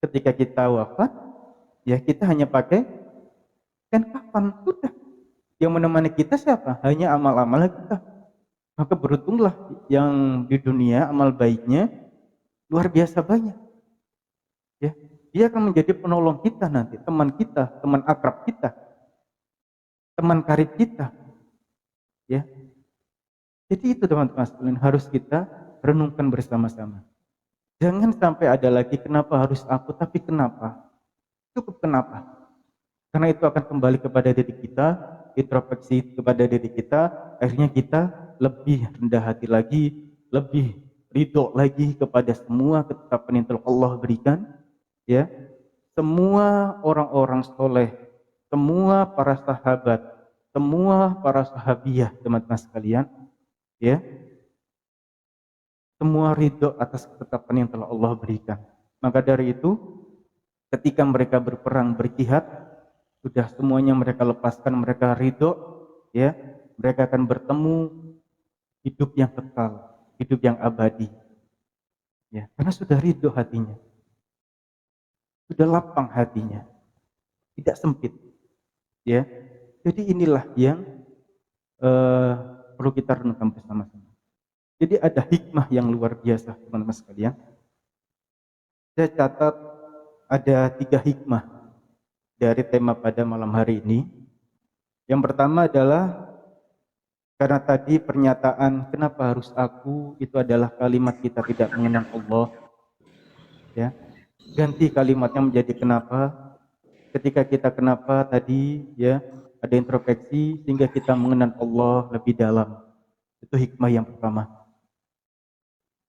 Ketika kita wafat, ya kita hanya pakai kain kafan, sudah. Yang menemani kita siapa? Hanya amal-amal kita. Maka beruntunglah yang di dunia amal baiknya luar biasa banyak. Ya, dia akan menjadi penolong kita nanti, teman kita, teman akrab kita, teman karib kita. Ya. Jadi itu teman-teman sekalian harus kita renungkan bersama-sama. Jangan sampai ada lagi kenapa harus aku, tapi kenapa? Cukup kenapa? Karena itu akan kembali kepada diri kita, introspeksi kepada diri kita, akhirnya kita lebih rendah hati lagi, lebih ridho lagi kepada semua ketetapan yang telah Allah berikan, ya. Semua orang-orang soleh, semua para sahabat, semua para sahabiah, teman-teman sekalian, ya, semua ridho atas ketetapan yang telah Allah berikan. Maka dari itu, ketika mereka berperang, berjihad, sudah semuanya mereka lepaskan, mereka ridho, ya, mereka akan bertemu hidup yang kekal, hidup yang abadi, ya, karena sudah ridho hatinya, sudah lapang hatinya, tidak sempit, ya. Jadi inilah yang perlu kita renungkan bersama-sama. Jadi ada hikmah yang luar biasa, teman-teman sekalian. Saya catat ada 3 hikmah dari tema pada malam hari ini. Yang pertama adalah karena tadi pernyataan kenapa harus aku itu adalah kalimat kita tidak mengenal Allah, ya. Ganti kalimatnya menjadi kenapa. Ketika kita kenapa tadi, ya, ada introspeksi sehingga kita mengenal Allah lebih dalam. Itu hikmah yang pertama.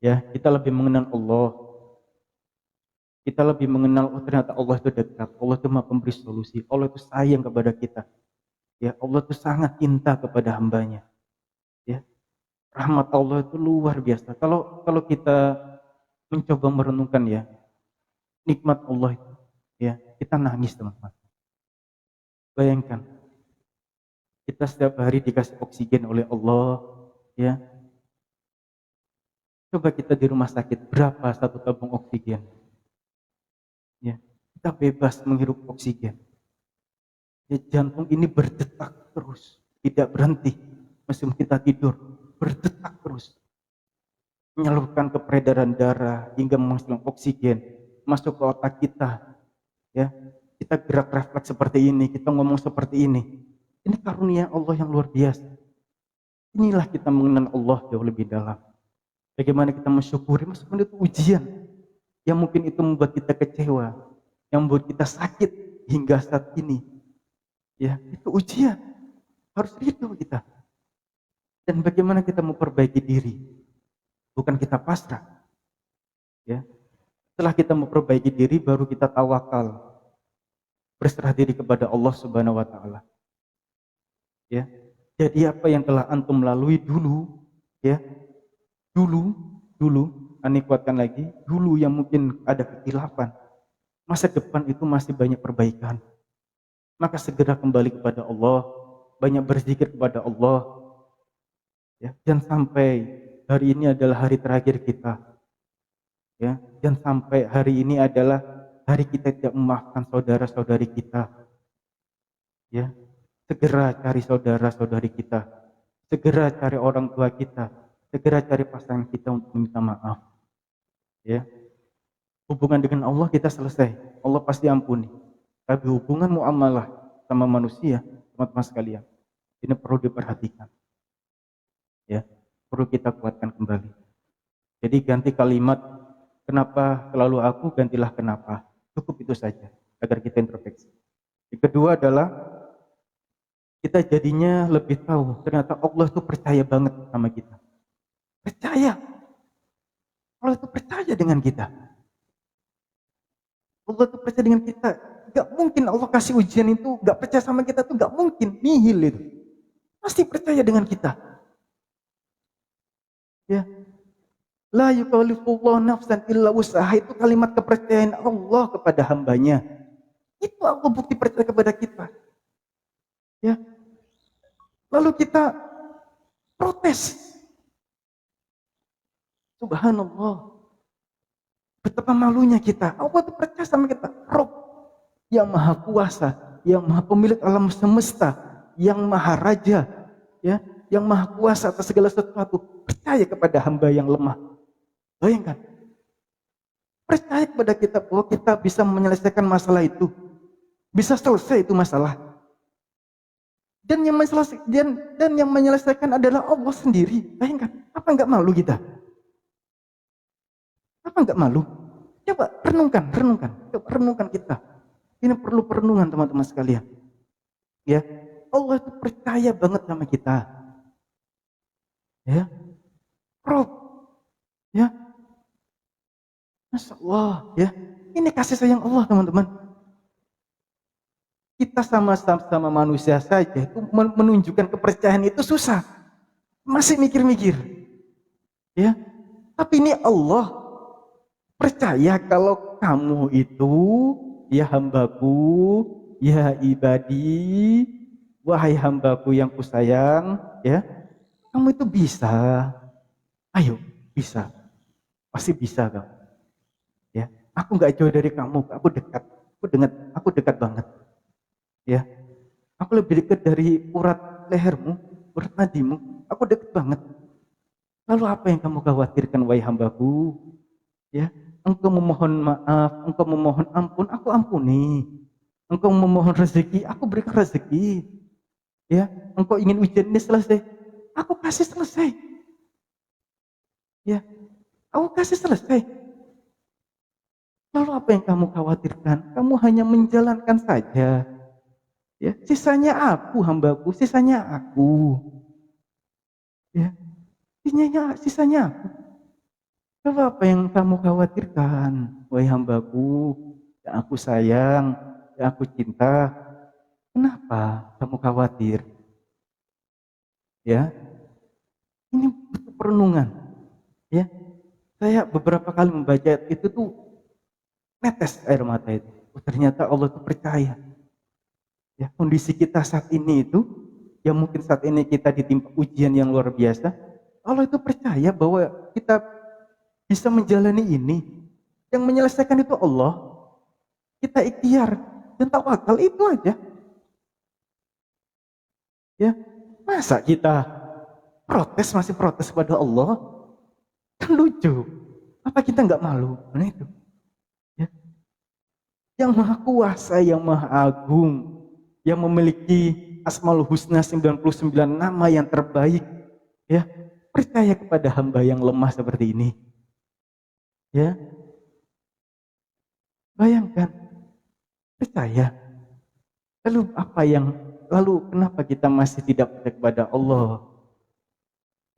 Ya, kita lebih mengenal Allah. Kita lebih mengenal, oh ternyata Allah itu dekat. Allah itu Maha Pemberi solusi. Allah itu sayang kepada kita. Ya, Allah itu sangat cinta kepada hambanya. Ya, rahmat Allah itu luar biasa. Kalau kita mencoba merenungkan, ya, nikmat Allah itu, ya, kita nangis, teman-teman. Bayangkan, kita setiap hari dikasih oksigen oleh Allah, ya. Coba kita di rumah sakit, berapa satu tabung oksigen? Ya, kita bebas menghirup oksigen. Ya, jantung ini berdetak terus, tidak berhenti. Meskipun kita tidur, berdetak terus. Menyalurkan ke peredaran darah hingga menghasilkan oksigen masuk ke otak kita. Ya, kita gerak refleks seperti ini, kita ngomong seperti ini. Ini karunia Allah yang luar biasa. Inilah kita mengenal Allah jauh lebih dalam. Bagaimana kita mensyukuri meskipun itu ujian yang mungkin itu membuat kita kecewa, yang membuat kita sakit hingga saat ini. Ya, itu ujian. Harus ridho kita. Dan bagaimana kita memperbaiki diri? Bukan kita pasrah. Ya. Setelah kita memperbaiki diri baru kita tawakal. Berserah diri kepada Allah Subhanahu wa taala. Ya. Jadi apa yang telah antum lalui dulu, ya. Dulu, Ani kuatkan lagi, dulu yang mungkin ada kekhilafan, masa depan itu masih banyak perbaikan. Maka segera kembali kepada Allah, banyak berzikir kepada Allah. Ya, jangan sampai hari ini adalah hari terakhir kita. Ya, jangan sampai hari ini adalah hari kita tidak memaafkan saudara-saudari kita. Ya, segera cari saudara-saudari kita, segera cari orang tua kita. Segera cari pasangan kita untuk meminta maaf. Ya. Hubungan dengan Allah kita selesai. Allah pasti ampuni. Tapi hubungan muamalah sama manusia, teman-teman sekalian. Ini perlu diperhatikan. Ya, perlu kita kuatkan kembali. Jadi ganti kalimat kenapa selalu aku, gantilah kenapa. Cukup itu saja agar kita introspeksi. Yang kedua adalah kita jadinya lebih tahu ternyata Allah itu percaya banget sama kita. Percaya. Allah itu percaya dengan kita. Allah itu percaya dengan kita. Gak mungkin Allah kasih ujian itu gak percaya sama kita tuh gak mungkin. Nihil itu. Pasti percaya dengan kita. Ya. La yukallifullahu nafsan illa wus'aha, itu kalimat kepercayaan Allah kepada hambanya. Itu Allah bukti percaya kepada kita. Ya. Lalu kita protes. Subhanallah. Betapa malunya kita. Allah itu percaya sama kita. Rob yang maha kuasa, yang maha pemilik alam semesta, yang maha raja, ya, yang maha kuasa atas segala sesuatu, percaya kepada hamba yang lemah. Bayangkan, percaya kepada kita bahwa kita bisa menyelesaikan masalah itu, bisa selesai itu masalah. Dan yang menyelesaikan adalah Allah sendiri. Bayangkan, apa enggak malu kita? Apa enggak malu? Coba renungkan. Coba renungkan kita. Ini perlu perenungan teman-teman sekalian. Ya, Allah itu percaya banget sama kita. Ya, Rob, ya. Masya Allah, ya. Ini kasih sayang Allah, teman-teman. Kita sama-sama manusia saja itu menunjukkan kepercayaan itu susah. Masih mikir-mikir. Ya. Tapi ini Allah percaya kalau kamu itu, ya hambaku, ya ibadi, wahai hambaku yang kusayang, ya. Kamu itu bisa. Ayo, bisa. Pasti bisa kamu. Ya, aku nggak jauh dari kamu, aku dekat banget. Ya, aku lebih dekat dari urat lehermu, urat nadimu, aku dekat banget. Lalu apa yang kamu khawatirkan, wahai hambaku? Ya, engkau memohon maaf, engkau memohon ampun, aku ampuni. Engkau memohon rezeki, aku berikan rezeki. Ya, engkau ingin ujian ini selesai, aku kasih selesai. Ya, aku kasih selesai. Lalu apa yang kamu khawatirkan? Kamu hanya menjalankan saja. Ya, sisanya aku hambaku, sisanya aku. Ya, sisanya aku. Lalu apa yang kamu khawatirkan? Wahai hambaku, yang aku sayang, yang aku cinta. Kenapa kamu khawatir? Ya, ini butuh perenungan. Ya, saya beberapa kali membaca itu tuh netes air mata itu. Oh, ternyata Allah itu percaya. Ya, kondisi kita saat ini itu, yang mungkin saat ini kita ditimpa ujian yang luar biasa, Allah itu percaya bahwa kita bisa menjalani ini. Yang menyelesaikan itu Allah. Kita ikhtiar dan tawakal, itu aja. Ya, masa kita masih protes pada Allah? Kan lucu. Apa kita nggak malu? Nah itu. Ya. Yang maha kuasa, yang maha agung, yang memiliki Asmaul Husna 99 nama yang terbaik, ya, percaya kepada hamba yang lemah seperti ini. Ya. Bayangkan, percaya. Lalu kenapa kita masih tidak percaya kepada Allah?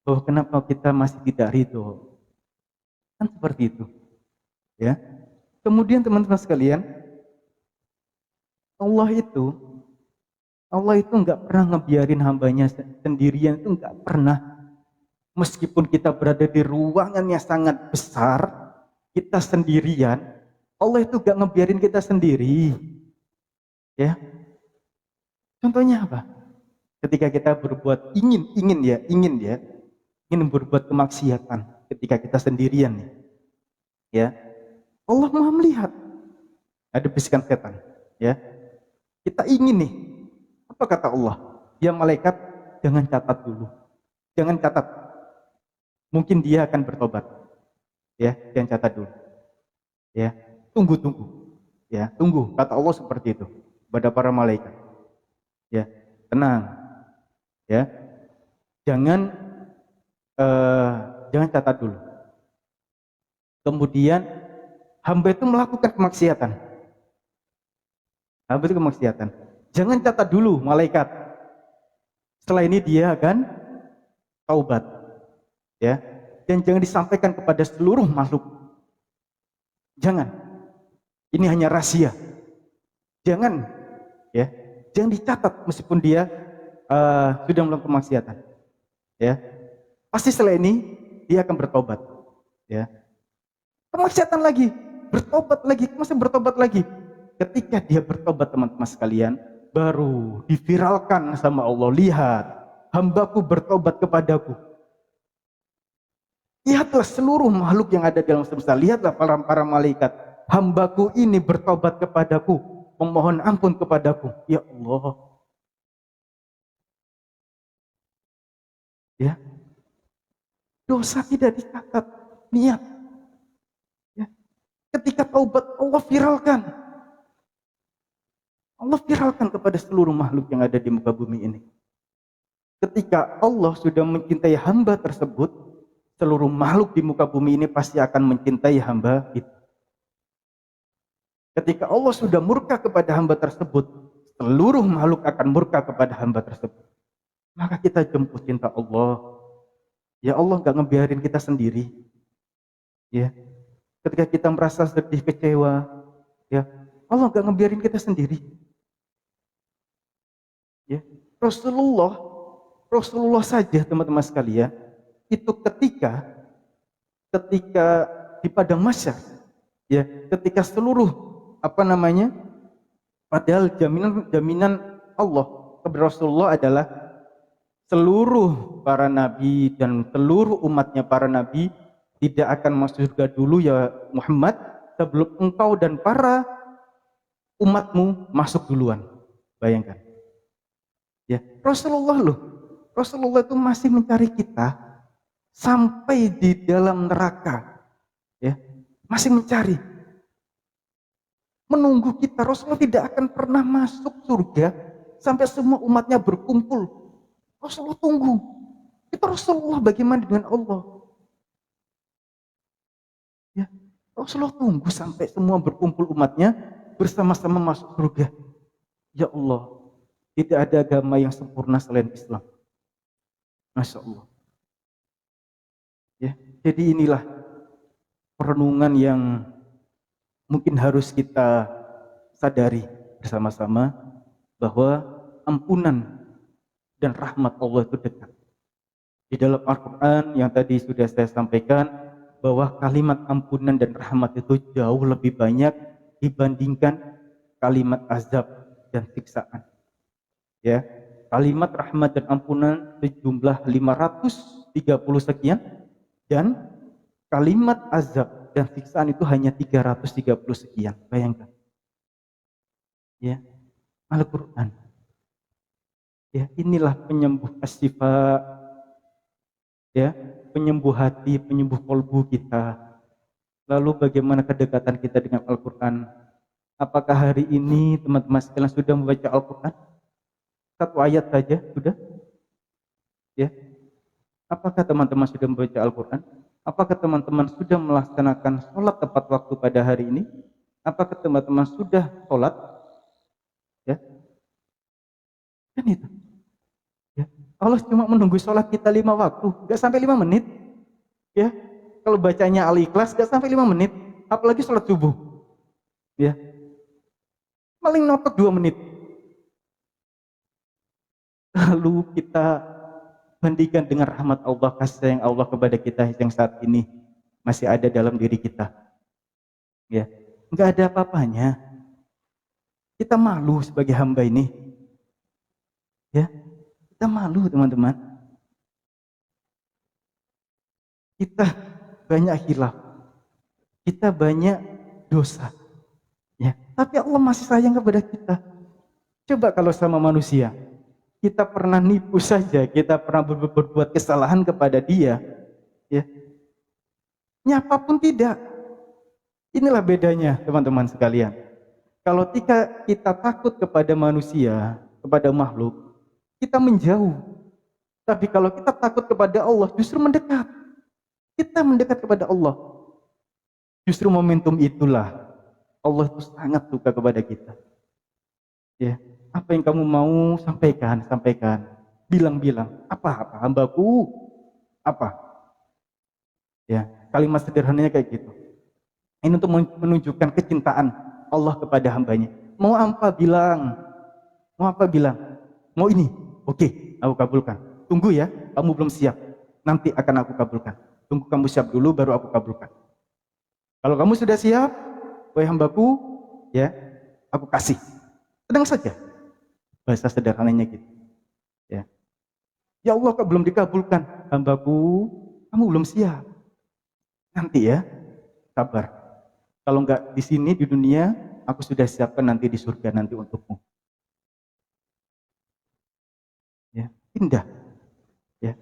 Oh, kenapa kita masih tidak ridho? Kan seperti itu. Ya. Kemudian teman-teman sekalian, Allah itu nggak pernah ngebiarin hambanya sendirian, itu nggak pernah. Meskipun kita berada di ruangan yang sangat besar, kita sendirian, Allah itu nggak ngebiarin kita sendiri. Ya, contohnya apa? Ketika kita berbuat ingin berbuat kemaksiatan, ketika kita sendirian nih, ya, Allah Maha melihat. Ada bisikan setan, ya. Kita ingin nih, apa kata Allah? Ya malaikat, jangan catat dulu. Jangan catat. Mungkin dia akan bertobat. Ya, jangan catat dulu. Ya, tunggu. Ya, tunggu. Kata Allah seperti itu kepada para malaikat. Ya, tenang. Ya, jangan jangan catat dulu. Kemudian hamba itu melakukan kemaksiatan. Hamba itu kemaksiatan. Jangan catat dulu malaikat. Setelah ini dia akan taubat. Ya, dan jangan disampaikan kepada seluruh makhluk. Jangan. Ini hanya rahasia. Jangan, ya, jangan dicatat meskipun dia sudah melakukan kemaksiatan. Ya, pasti setelah ini dia akan bertobat. Ya, kemaksiatan lagi, bertobat lagi, masih bertobat lagi. Ketika dia bertobat teman-teman sekalian, baru diviralkan sama Allah. Lihat, hambaku bertobat kepadaku. Lihatlah seluruh makhluk yang ada dalam semesta. Lihatlah para malaikat. Hambaku ini bertobat kepadaku, memohon ampun kepadaku. Ya Allah. Ya, dosa tidak dicatat, niat. Ya. Ketika taubat Allah viralkan. Allah viralkan kepada seluruh makhluk yang ada di muka bumi ini. Ketika Allah sudah mencintai hamba tersebut, seluruh makhluk di muka bumi ini pasti akan mencintai hamba itu. Ketika Allah sudah murka kepada hamba tersebut, seluruh makhluk akan murka kepada hamba tersebut. Maka kita jemput cinta Allah. Ya Allah gak ngebiarin kita sendiri. Ya. Ketika kita merasa sedih, kecewa, ya Allah gak ngebiarin kita sendiri. Ya. Rasulullah saja teman-teman sekalian, itu ketika di padang mahsyar, ya, ketika seluruh padahal jaminan Allah kepada Rasulullah adalah seluruh para nabi dan seluruh umatnya para nabi tidak akan masuk surga dulu ya Muhammad sebelum engkau dan para umatmu masuk duluan. Bayangkan. Ya, Rasulullah itu masih mencari kita sampai di dalam neraka. Ya, masih mencari. Menunggu kita. Rasulullah tidak akan pernah masuk surga sampai semua umatnya berkumpul. Rasulullah tunggu. Itu Rasulullah bagaimana dengan Allah? Ya, Rasulullah tunggu sampai semua berkumpul umatnya bersama-sama masuk surga. Ya Allah, tidak ada agama yang sempurna selain Islam. Masya Allah. Ya, jadi inilah perenungan yang mungkin harus kita sadari bersama-sama bahwa ampunan dan rahmat Allah itu dekat. Di dalam Al-Quran yang tadi sudah saya sampaikan bahwa kalimat ampunan dan rahmat itu jauh lebih banyak dibandingkan kalimat azab dan siksaan. Ya, kalimat rahmat dan ampunan sejumlah 530 sekian dan kalimat azab dan siksaan itu hanya 330 sekian. Bayangkan. Ya, Al-Quran. Ya, inilah penyembuh as-sifa. Ya, penyembuh hati, penyembuh kolbu kita. Lalu bagaimana kedekatan kita dengan Al-Quran? Apakah hari ini teman-teman sekalian sudah membaca Al-Quran? Satu ayat saja sudah? Ya. Apakah teman-teman sudah membaca Al-Quran? Apakah teman-teman sudah melaksanakan sholat tepat waktu pada hari ini? Apakah teman-teman sudah sholat? Ya, kan itu. Ya. Allah cuma menunggu sholat kita 5 waktu, gak sampai 5 menit. Ya, kalau bacanya Al-Ikhlas gak sampai 5 menit, apalagi sholat subuh. Ya, paling notok 2 menit. Lalu kita bandingkan dengan rahmat Allah, kasih sayang Allah kepada kita yang saat ini masih ada dalam diri kita. Ya, nggak ada apa-apanya. Kita malu sebagai hamba ini. Ya, kita malu teman-teman. Kita banyak hilaf. Kita banyak dosa. Ya, tapi Allah masih sayang kepada kita. Coba kalau sama manusia, kita pernah nipu saja, kita pernah berbuat kesalahan kepada dia, ya, nyapa pun tidak. Inilah bedanya teman-teman sekalian. Kalau kita takut kepada manusia, kepada makhluk, kita menjauh. Tapi kalau kita takut kepada Allah, justru mendekat. Kita mendekat kepada Allah. Justru momentum itulah Allah itu sangat suka kepada kita. Ya, apa yang kamu mau sampaikan, sampaikan. Bilang-bilang, apa hambaku? Apa? Ya, kalimat sederhananya kayak gitu. Ini untuk menunjukkan kecintaan Allah kepada hambanya. Mau apa bilang? Mau apa bilang? Mau ini? Oke, aku kabulkan. Tunggu ya, kamu belum siap. Nanti akan aku kabulkan. Tunggu kamu siap dulu, baru aku kabulkan. Kalau kamu sudah siap, wahai hambaku, ya, aku kasih. Tenang saja. Bahasa sederhananya gitu. Ya, ya Allah, kok belum dikabulkan? Hambaku, kamu belum siap. Nanti ya, sabar. Kalau enggak di sini di dunia, aku sudah siapkan nanti di surga nanti untukmu. Ya, indah. Ya,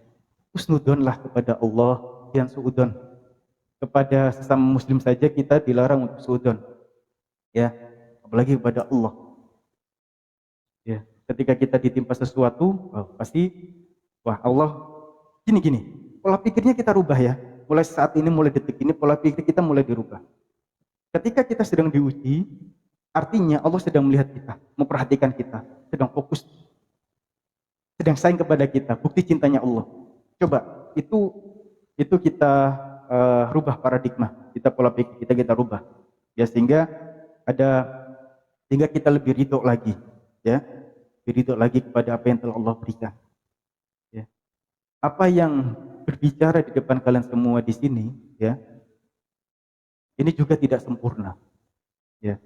husnudonlah kepada Allah yang suudon. Kepada sesama muslim saja kita dilarang untuk suudon. Ya, apalagi kepada Allah. Ya, ketika kita ditimpa sesuatu, pasti wah Allah gini. Pola pikirnya kita rubah ya. Mulai saat ini, mulai detik ini, pola pikir kita mulai dirubah. Ketika kita sedang diuji, artinya Allah sedang melihat kita, memperhatikan kita, sedang fokus, sedang sayang kepada kita, bukti cintanya Allah. Coba, itu kita rubah paradigma, kita pola pikir kita rubah. Ya, sehingga kita lebih ridho lagi, ya, ridho lagi kepada apa yang telah Allah berikan. Ya. Apa yang berbicara di depan kalian semua di sini, ya, ini juga tidak sempurna. Ya.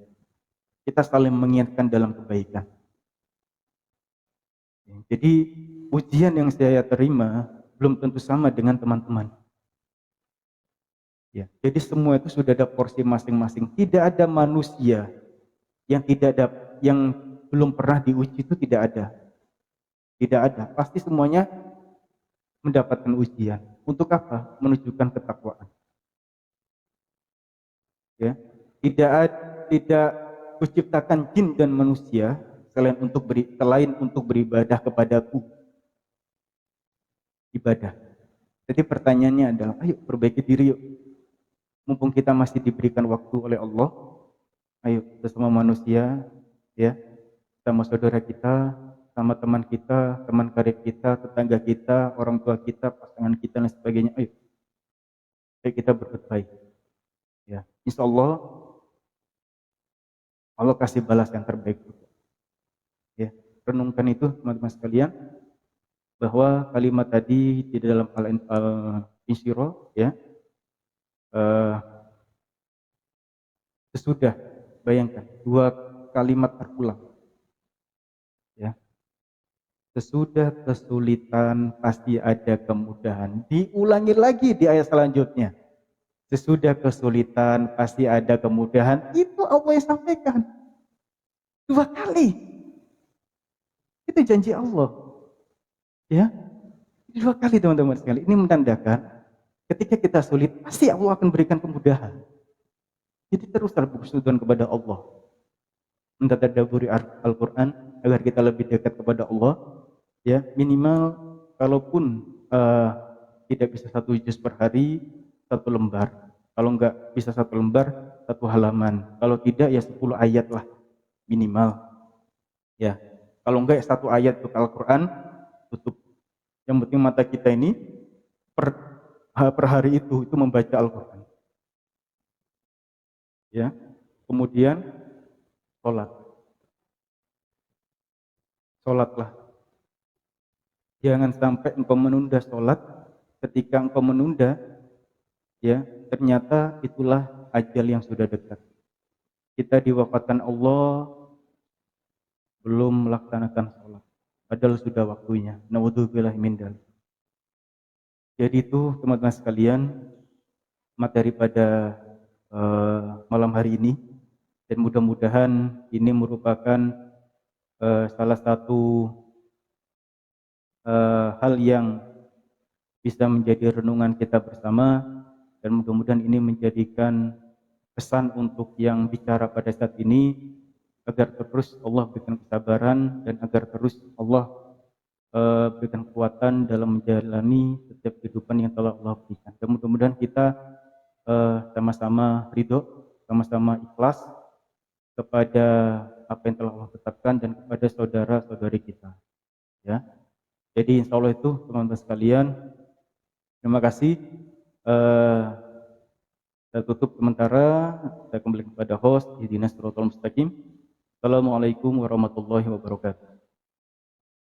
Kita saling mengingatkan dalam kebaikan. Ya. Jadi ujian yang saya terima belum tentu sama dengan teman-teman. Ya. Jadi semua itu sudah ada porsi masing-masing. Tidak ada manusia yang belum pernah diuji, itu tidak ada. Tidak ada. Pasti semuanya mendapatkan ujian. Untuk apa? Menunjukkan ketakwaan. Ya, tidak kuciptakan jin dan manusia selain untuk beribadah kepadaku. Ibadah. Jadi pertanyaannya adalah, ayo perbaiki diri yuk. Mumpung kita masih diberikan waktu oleh Allah, ayo sesama manusia, ya, sama saudara kita, sama teman kita, teman karib kita, tetangga kita, orang tua kita, pasangan kita dan sebagainya. Ayo kita berbuat baik. Ya, insya Allah kasih balas yang terbaik. Ya, renungkan itu teman-teman sekalian, bahwa kalimat tadi di dalam Al-Insyirah, ya, sesudah, bayangkan 2 kalimat terulang. Ya, sesudah kesulitan pasti ada kemudahan. Diulangi lagi di ayat selanjutnya. Sesudah kesulitan pasti ada kemudahan. Itu Allah yang sampaikan 2 kali. Itu janji Allah. Ya, 2 kali teman-teman sekalian. Ini menandakan ketika kita sulit pasti Allah akan berikan kemudahan. Jadi terus berhusnuzon kepada Allah, mentadabburi Al-Quran agar kita lebih dekat kepada Allah. Ya, minimal kalaupun tidak bisa 1 juz per hari, 1 lembar. Kalau enggak bisa 1 lembar, 1 halaman. Kalau tidak ya 10 ayat lah minimal. Ya, kalau enggak ya 1 ayat untuk Al-Quran, tutup. Yang penting mata kita ini per hari itu membaca Al-Quran. Ya, kemudian sholatlah. Jangan sampai engkau menunda sholat. Ketika engkau menunda, ya, ternyata itulah ajal yang sudah dekat. Kita diwafatkan Allah belum melaksanakan sholat, padahal sudah waktunya. Naudzubillah min dzalik. Jadi itu teman-teman sekalian, materi pada malam hari ini, dan mudah-mudahan ini merupakan salah satu hal yang bisa menjadi renungan kita bersama, dan mudah-mudahan ini menjadikan pesan untuk yang bicara pada saat ini, agar terus Allah berikan kesabaran dan agar terus Allah berikan kekuatan dalam menjalani setiap kehidupan yang telah Allah berikan. Dan mudah-mudahan kita sama-sama ridho, sama-sama ikhlas kepada apa yang telah Allah tetapkan dan kepada saudara-saudari kita. Ya, jadi insya Allah itu teman-teman sekalian. Terima kasih. Saya tutup sementara. Saya kembali kepada host. Ihdinas siratal mustaqim. Assalamualaikum warahmatullahi wabarakatuh.